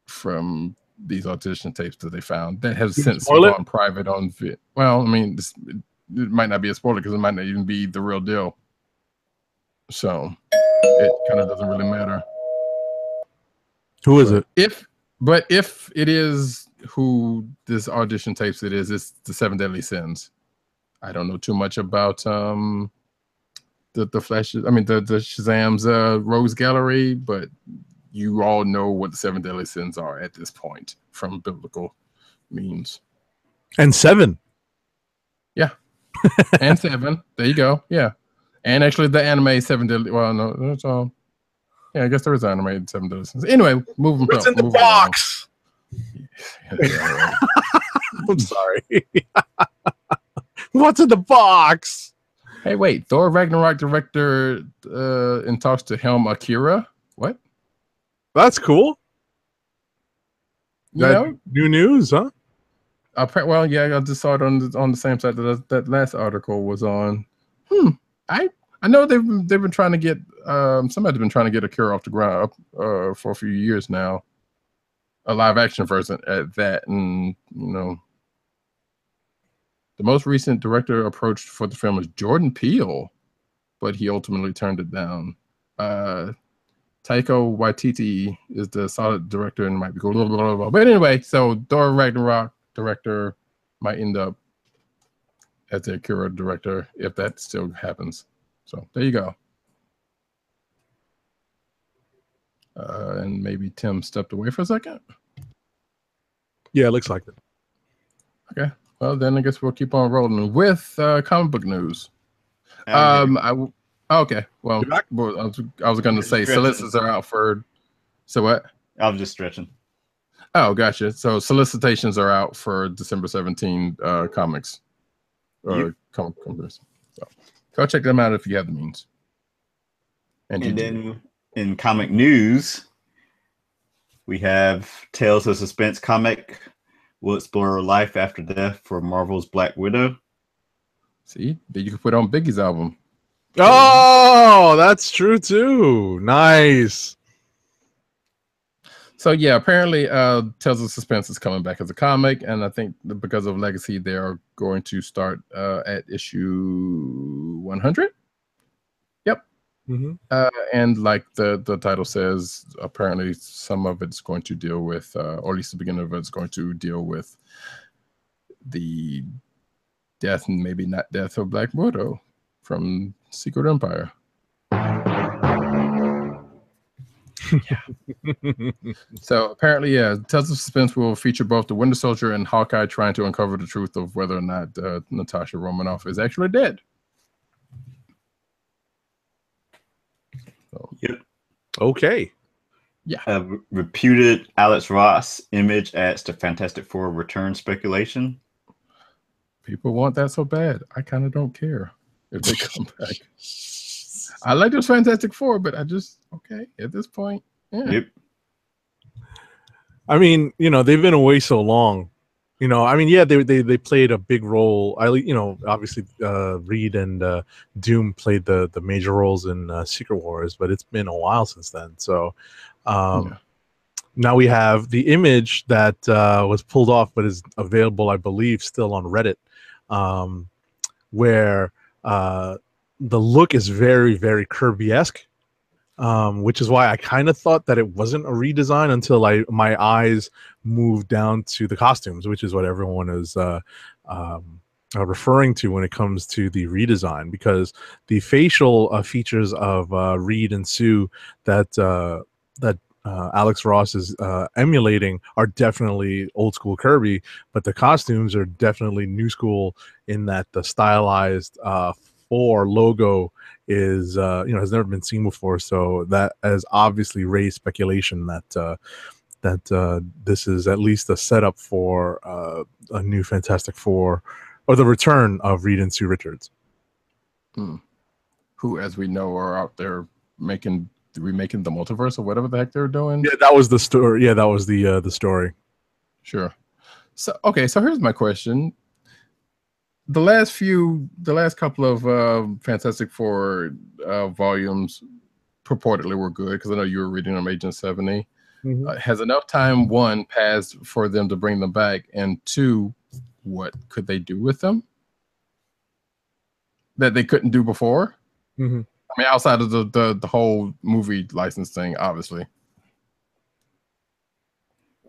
from these audition tapes that they found that has since gone private on Vid. Well, I mean, it might not be a spoiler because it might not even be the real deal. So it kind of doesn't really matter. Who is it? If But if it is who this audition tapes it is, it's the Seven Deadly Sins. I don't know too much about the Flash. I mean the Shazam's Rose Gallery, but you all know what the Seven Deadly Sins are at this point from biblical means. And 7. Yeah. And 7. There you go. Yeah. And actually the anime 7 Deadly. Well, no, that's all. Yeah, I guess there is animated 7 Deadly Sins. Anyway, moving. What's in the box? Yeah, right. I'm sorry. What's in the box? Hey, wait. Thor Ragnarok director in talks to helm Akira. What? That's cool. You know, new news, huh? Well, yeah, I just saw it on the same site that last article was on. I know they've been trying to get somebody's been trying to get Akira off the ground for a few years now. A live action version at that, and the most recent director approached for the film is Jordan Peele, but he ultimately turned it down. Taika Waititi is the solid director and might be cool. Blah, blah, blah, blah. But anyway, so Thor Ragnarok director might end up as the Akira director if that still happens. So there you go. And maybe Tim stepped away for a second. Yeah, it looks like it. Okay. Well, then I guess we'll keep on rolling with comic book news. Okay. Well, I was going to say solicits are out for. So what? I was just stretching. Oh, gotcha. So solicitations are out for December 17 comics. Comic companies. So go check them out if you have the means. And then in comic news, we have Tales of Suspense comic will explore life after death for Marvel's Black Widow. See, that you can put on Biggie's album. Oh, that's true too. Nice. So yeah, apparently Tales of Suspense is coming back as a comic, and I think because of Legacy, they are going to start at issue 100. Yep. Mm-hmm. And like the title says, apparently some of it's going to deal with, or at least the beginning of it's going to deal with the death and maybe not death of Black Widow from Secret Empire. So apparently, Tales of Suspense will feature both the Winter Soldier and Hawkeye trying to uncover the truth of whether or not Natasha Romanoff is actually dead. So, yep. Okay. Yeah. Reputed Alex Ross image adds to Fantastic Four return speculation. People want that so bad. I kind of don't care if they come back. I like those Fantastic Four, but I just at this point. Yeah. Yep. I mean, they've been away so long. They played a big role. Obviously, Reed and Doom played the major roles in Secret Wars, but it's been a while since then. So now we have the image that was pulled off, but is available, I believe, still on Reddit, where the look is very, very Kirby-esque. Which is why I kind of thought that it wasn't a redesign until my eyes moved down to the costumes, which is what everyone is referring to when it comes to the redesign, because the facial features of Reed and Sue that Alex Ross is emulating are definitely old school Kirby, but the costumes are definitely new school in that the stylized 4 logo is has never been seen before, so that has obviously raised speculation that this is at least a setup for a new Fantastic Four, or the return of Reed and Sue Richards, who, as we know, are out there remaking the multiverse or whatever the heck they're doing. Yeah, that was the story. Yeah, that was the story. Sure. So here's my question. The last couple of Fantastic Four volumes purportedly were good, because I know you were reading them, Agent 70. Mm-hmm. Has enough time, 1, passed for them to bring them back, and 2, what could they do with them that they couldn't do before? Mm-hmm. I mean, outside of the whole movie license thing, obviously.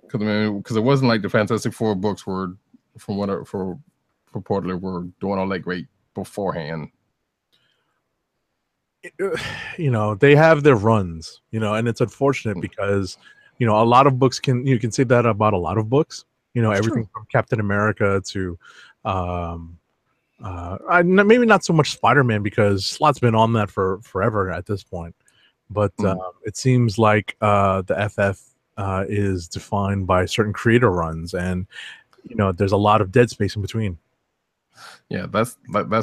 because it wasn't like the Fantastic Four books were, from what for reportedly were doing all that great beforehand. They have their runs, and it's unfortunate because a lot of books you can say that about a lot of books. Everything from Captain America to maybe not so much Spider-Man, because Slot's been on that for forever at this point. But it seems like the FF is defined by certain creator runs, and there's a lot of dead space in between. Yeah, that's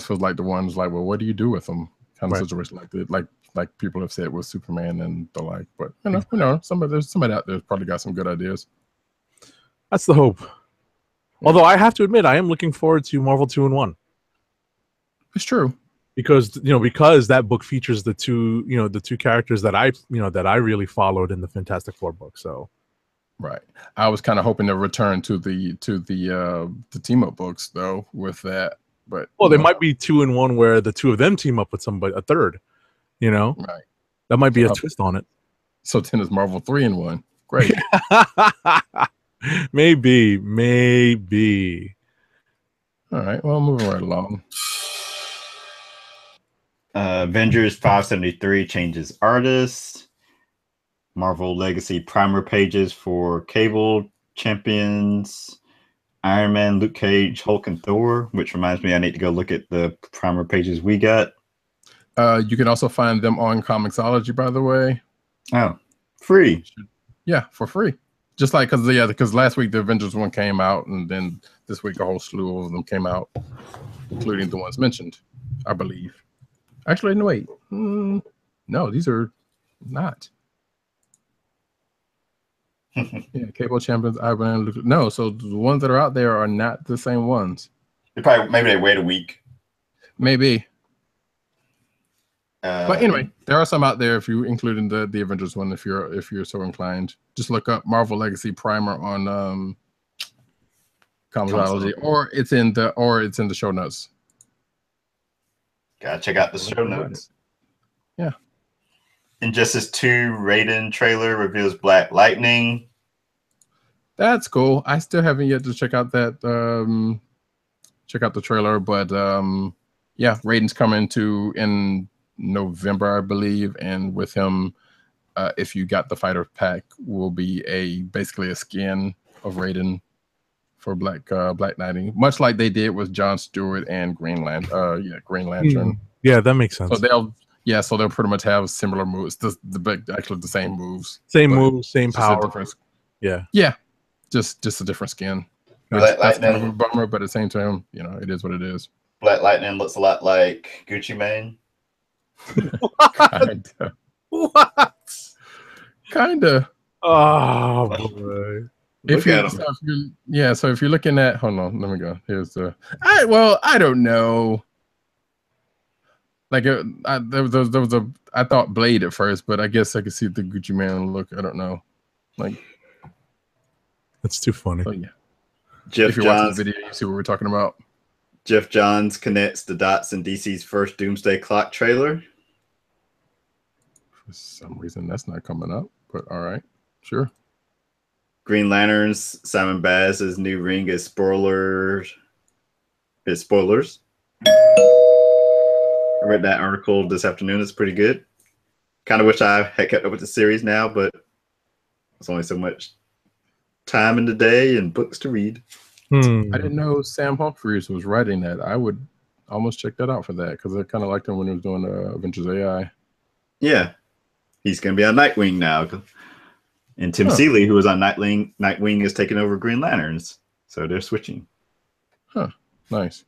for like the ones like, well, what do you do with them? Kind of Right. situation like people have said with Superman and the like. But somebody out there's probably got some good ideas. That's the hope. Yeah. Although I have to admit, I am looking forward to Marvel 2-in-1. It's true. Because that book features the two characters that I really followed in the Fantastic Four book. So, right, I was kind of hoping to return to the team up books though with that, but there might be 2-in-1 where the two of them team up with somebody, a third. Right, that might be a twist on it. So then it's Marvel 3-in-1. Great. maybe. All right, well, moving right along. Avengers 573 changes artists. Marvel Legacy primer pages for Cable, Champions, Iron Man, Luke Cage, Hulk, and Thor, which reminds me I need to go look at the primer pages we got. You can also find them on Comixology, by the way. Oh, free. Yeah, for free. Just like, because last week the Avengers one came out, and then this week a whole slew of them came out, including the ones mentioned, I believe. Actually, no, wait. No, these are not. Yeah, Cable, Champions, Iron Man. No, so the ones that are out there are not the same ones. Maybe they wait a week. Maybe. But anyway, there are some out there if you include in the Avengers one, if you're so inclined. Just look up Marvel Legacy Primer on Comixology, or it's in the show notes. Gotta check out the show notes. Yeah. Injustice 2 Raiden trailer reveals Black Lightning. That's cool. I still haven't yet to check out the trailer, but yeah, Raiden's coming in November, I believe, and with him, if you got the fighter pack, will be basically a skin of Raiden for Black Lightning, much like they did with Jon Stewart and Green Lantern. Yeah, that makes sense. So they'll pretty much have similar moves. Actually the same moves. Same moves, same power. Yeah, just a different skin. That's kind of a bummer, but at the same time, it is what it is. Black Lightning looks a lot like Gucci Mane. Kinda. What? Kinda. Oh boy. So if you're looking at, hold on, let me go. Here's I don't know. Like there was I thought Blade at first, but I guess I could see the Gucci Man look. I don't know. Like, that's too funny. So yeah. Jeff if you're Johns, watching the video, you see what we're talking about. Jeff Johns connects the dots in DC's first Doomsday Clock trailer. For some reason, that's not coming up, but all right, sure. Green Lantern's Simon Baz's new ring is spoilers. I read that article this afternoon. It's pretty good. Kind of wish I had kept up with the series now, but there's only so much time in the day and books to read. I didn't know Sam Humphries was writing that. I would almost check that out for that, because I kind of liked him when he was doing Avengers AI. Yeah. He's going to be on Nightwing now. And Tim Seeley, who was on Nightwing, is taking over Green Lanterns. So they're switching. Huh. Nice.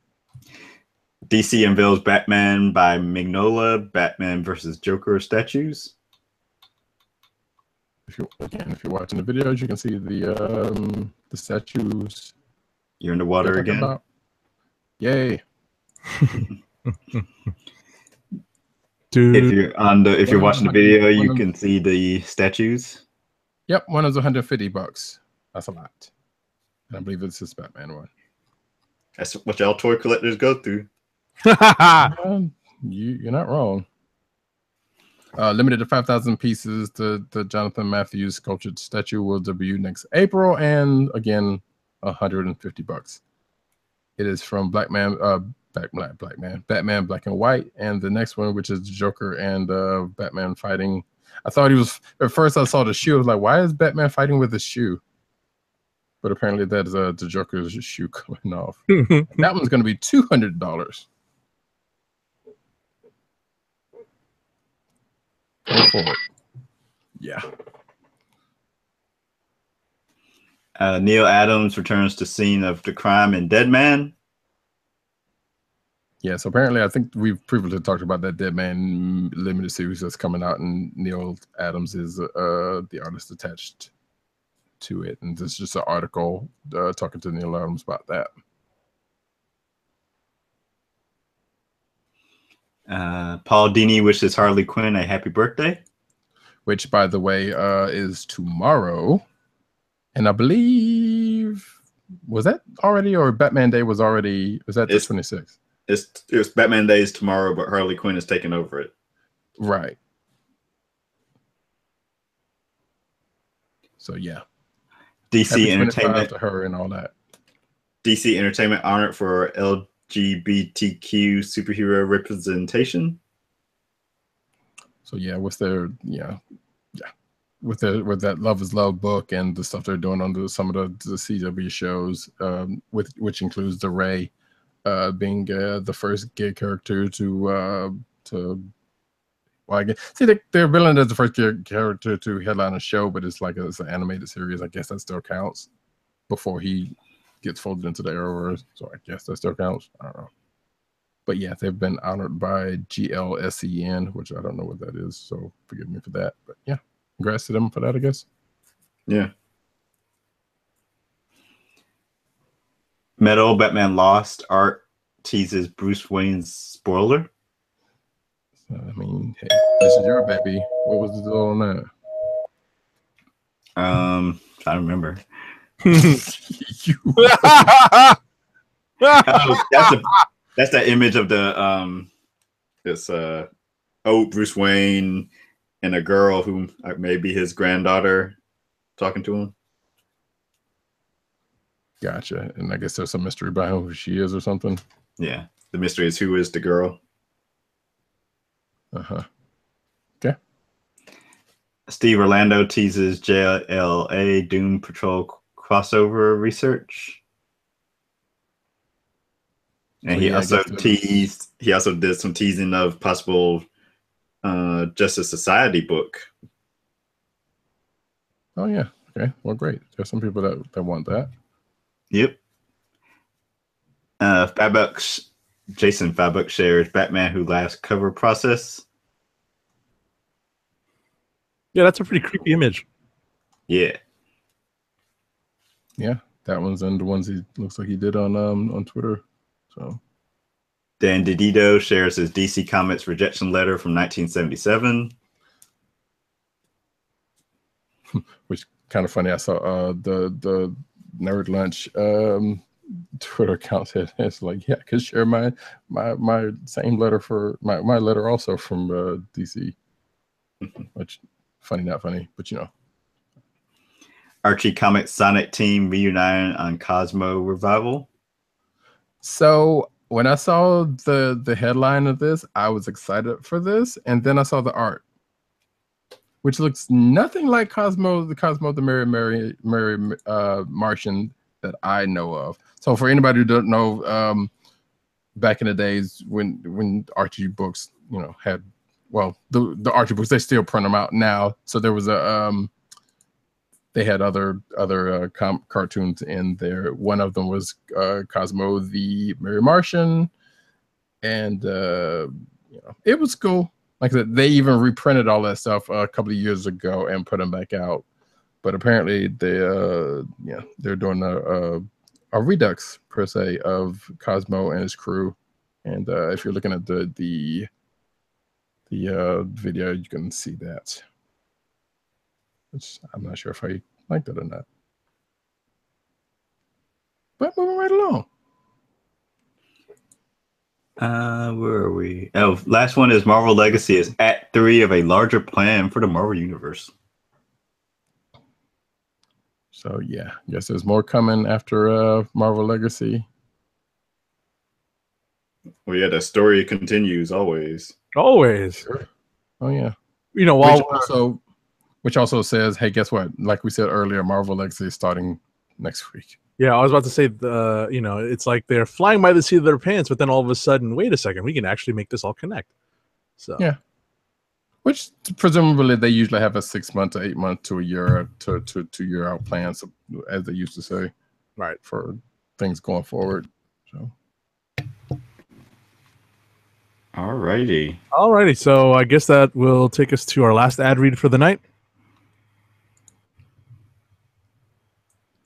DC unveils Batman by Mignola, Batman versus Joker statues. If you're watching the videos, you can see the statues. You're in the water again. About. Yay! Dude, if you're watching the video, you can see the statues. Yep, one is $150. That's a lot. And I believe it's this Batman one. That's what y'all toy collectors go through. You're not wrong. Limited to 5,000 pieces. The Jonathan Matthews sculptured statue will debut next April, and again, $150. It is from Batman Black and White, and the next one, which is Joker and Batman fighting. I thought he was at first. I saw the shoe. I was like, why is Batman fighting with a shoe? But apparently, that is the Joker's shoe coming off. That one's going to be $200. Go for it. Yeah. Neil Adams returns to scene of the crime in Dead Man. Yeah, so apparently I think we've previously talked about that Dead Man limited series that's coming out, and Neil Adams is the artist attached to it. And this is just an article talking to Neil Adams about that. Paul Dini wishes Harley Quinn a happy birthday. Which, by the way, is tomorrow. And I believe, was that already, or Batman Day was already, was that the 26th? It's Batman Day is tomorrow, but Harley Quinn is taking over it. Right. So, yeah. DC Entertainment to her and all that. DC Entertainment honored for LGBTQ superhero representation. So yeah, with their with that Love Is Love book and the stuff they're doing on some of the CW shows, which includes the Ray being the first gay character to well, I guess they're billing as the first character to headline a show, but it's an animated series. I guess that still counts before he gets folded into the Arrowverse. So I guess that still counts. I don't know. But yeah, they've been honored by GLSEN, which I don't know what that is. So forgive me for that. But yeah, congrats to them for that, I guess. Yeah. Metal Batman Lost art teases Bruce Wayne's spoiler. I mean, hey, this is your baby. What was the deal on that? I remember. That's that image of the this old Bruce Wayne and a girl who may be his granddaughter talking to him. Gotcha. And I guess there's some mystery behind who she is or something. Yeah. The mystery is who is the girl. Uh-huh. Okay. Steve Orlando teases JLA Doom Patrol crossover research. And he also did some teasing of possible Justice Society book. Oh yeah. Okay. Well, great. There's some people that want that. Yep. Jason Fabuk shares Batman Who Laughs cover process. Yeah, that's a pretty creepy image. Yeah. Yeah, that one's and the ones he looks like he did on Twitter. So Dan DiDio shares his DC Comics rejection letter from 1977. Which kind of funny. I saw the Nerd Lunch Twitter account said it's like, yeah, I could share my same letter for my letter also from DC. Which funny, not funny, but you know. Archie Comics Sonic team reuniting on Cosmo revival. So when I saw the headline of this, I was excited for this, and then I saw the art, which looks nothing like Cosmo the Merry Martian that I know of. So for anybody who doesn't know, back in the days when Archie books, you know, had the Archie books, they still print them out now. So there was they had other cartoons in there. One of them was Cosmo the Merry Martian, and you know, it was cool. Like I said, they even reprinted all that stuff a couple of years ago and put them back out. But apparently they're doing a redux per se of Cosmo and his crew. And if you're looking at the video, you can see that. Which I'm not sure if I like that or not. But moving right along. Where are we? Oh, last one is Marvel Legacy is at Act 3 of a larger plan for the Marvel Universe. So yeah, guess there's more coming after Marvel Legacy. Well, yeah, the story continues always. Always. Sure. Oh yeah. You know, Which also says, hey, guess what? Like we said earlier, Marvel Legacy is starting next week. yeah, I was about to say it's like they're flying by the seat of their pants, but then all of a sudden, wait a second, we can actually make this all connect. So yeah. Which presumably they usually have a 6 month to 8 month to a year to 2 year out plan, so, as they used to say, right, for things going forward. So, alrighty. So I guess that will take us to our last ad read for the night.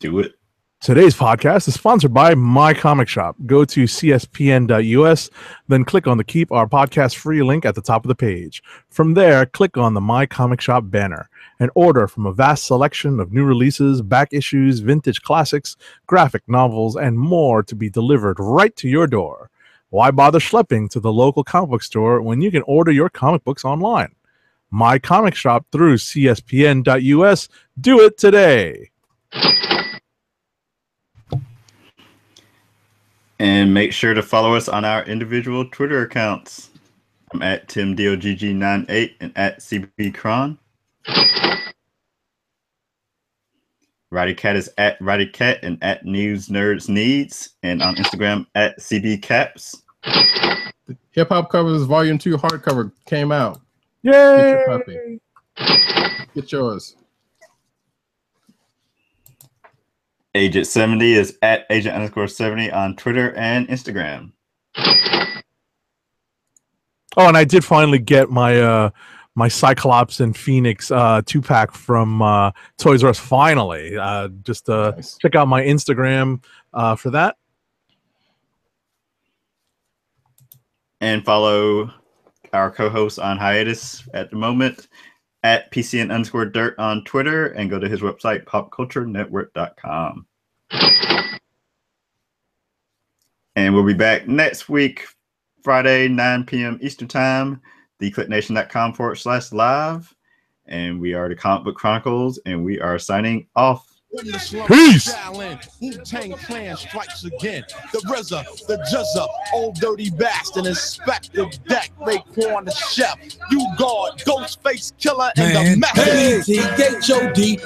Do it. Today's podcast is sponsored by My Comic Shop. Go to cspn.us, then click on the Keep Our Podcast Free link at the top of the page. From there, click on the My Comic Shop banner and order from a vast selection of new releases, back issues, vintage classics, graphic novels, and more to be delivered right to your door. Why bother schlepping to the local comic book store when you can order your comic books online? My Comic Shop through cspn.us. Do it today. And make sure to follow us on our individual Twitter accounts. I'm at TimDOGG98 and at CBCron. RowdyCat is at RowdyCat and at News Nerds Needs, and on Instagram at CBCaps. Hip Hop Covers Volume 2 hardcover came out. Yay! Get your copy. Get yours. Agent 70 is at Agent_70 on Twitter and Instagram. Oh, and I did finally get my my Cyclops and Phoenix 2-pack from Toys R Us finally. Just Nice. check out my Instagram for that. And follow our co-host on hiatus at the moment at PCN_Dirt on Twitter, and go to his website, popculturenetwork.com. And we'll be back next week, Friday, 9 p.m. Eastern Time, theclicknation.com/live. And we are the Comic Book Chronicles, and we are signing off. Peace. Wu-Tang Clan strikes again. The RZA, the Juzza, old dirty bastard, Inspector Deck, Raekwon the Chef, you guard, Ghostface Killer, and the Master. Hey, T-H-O-D.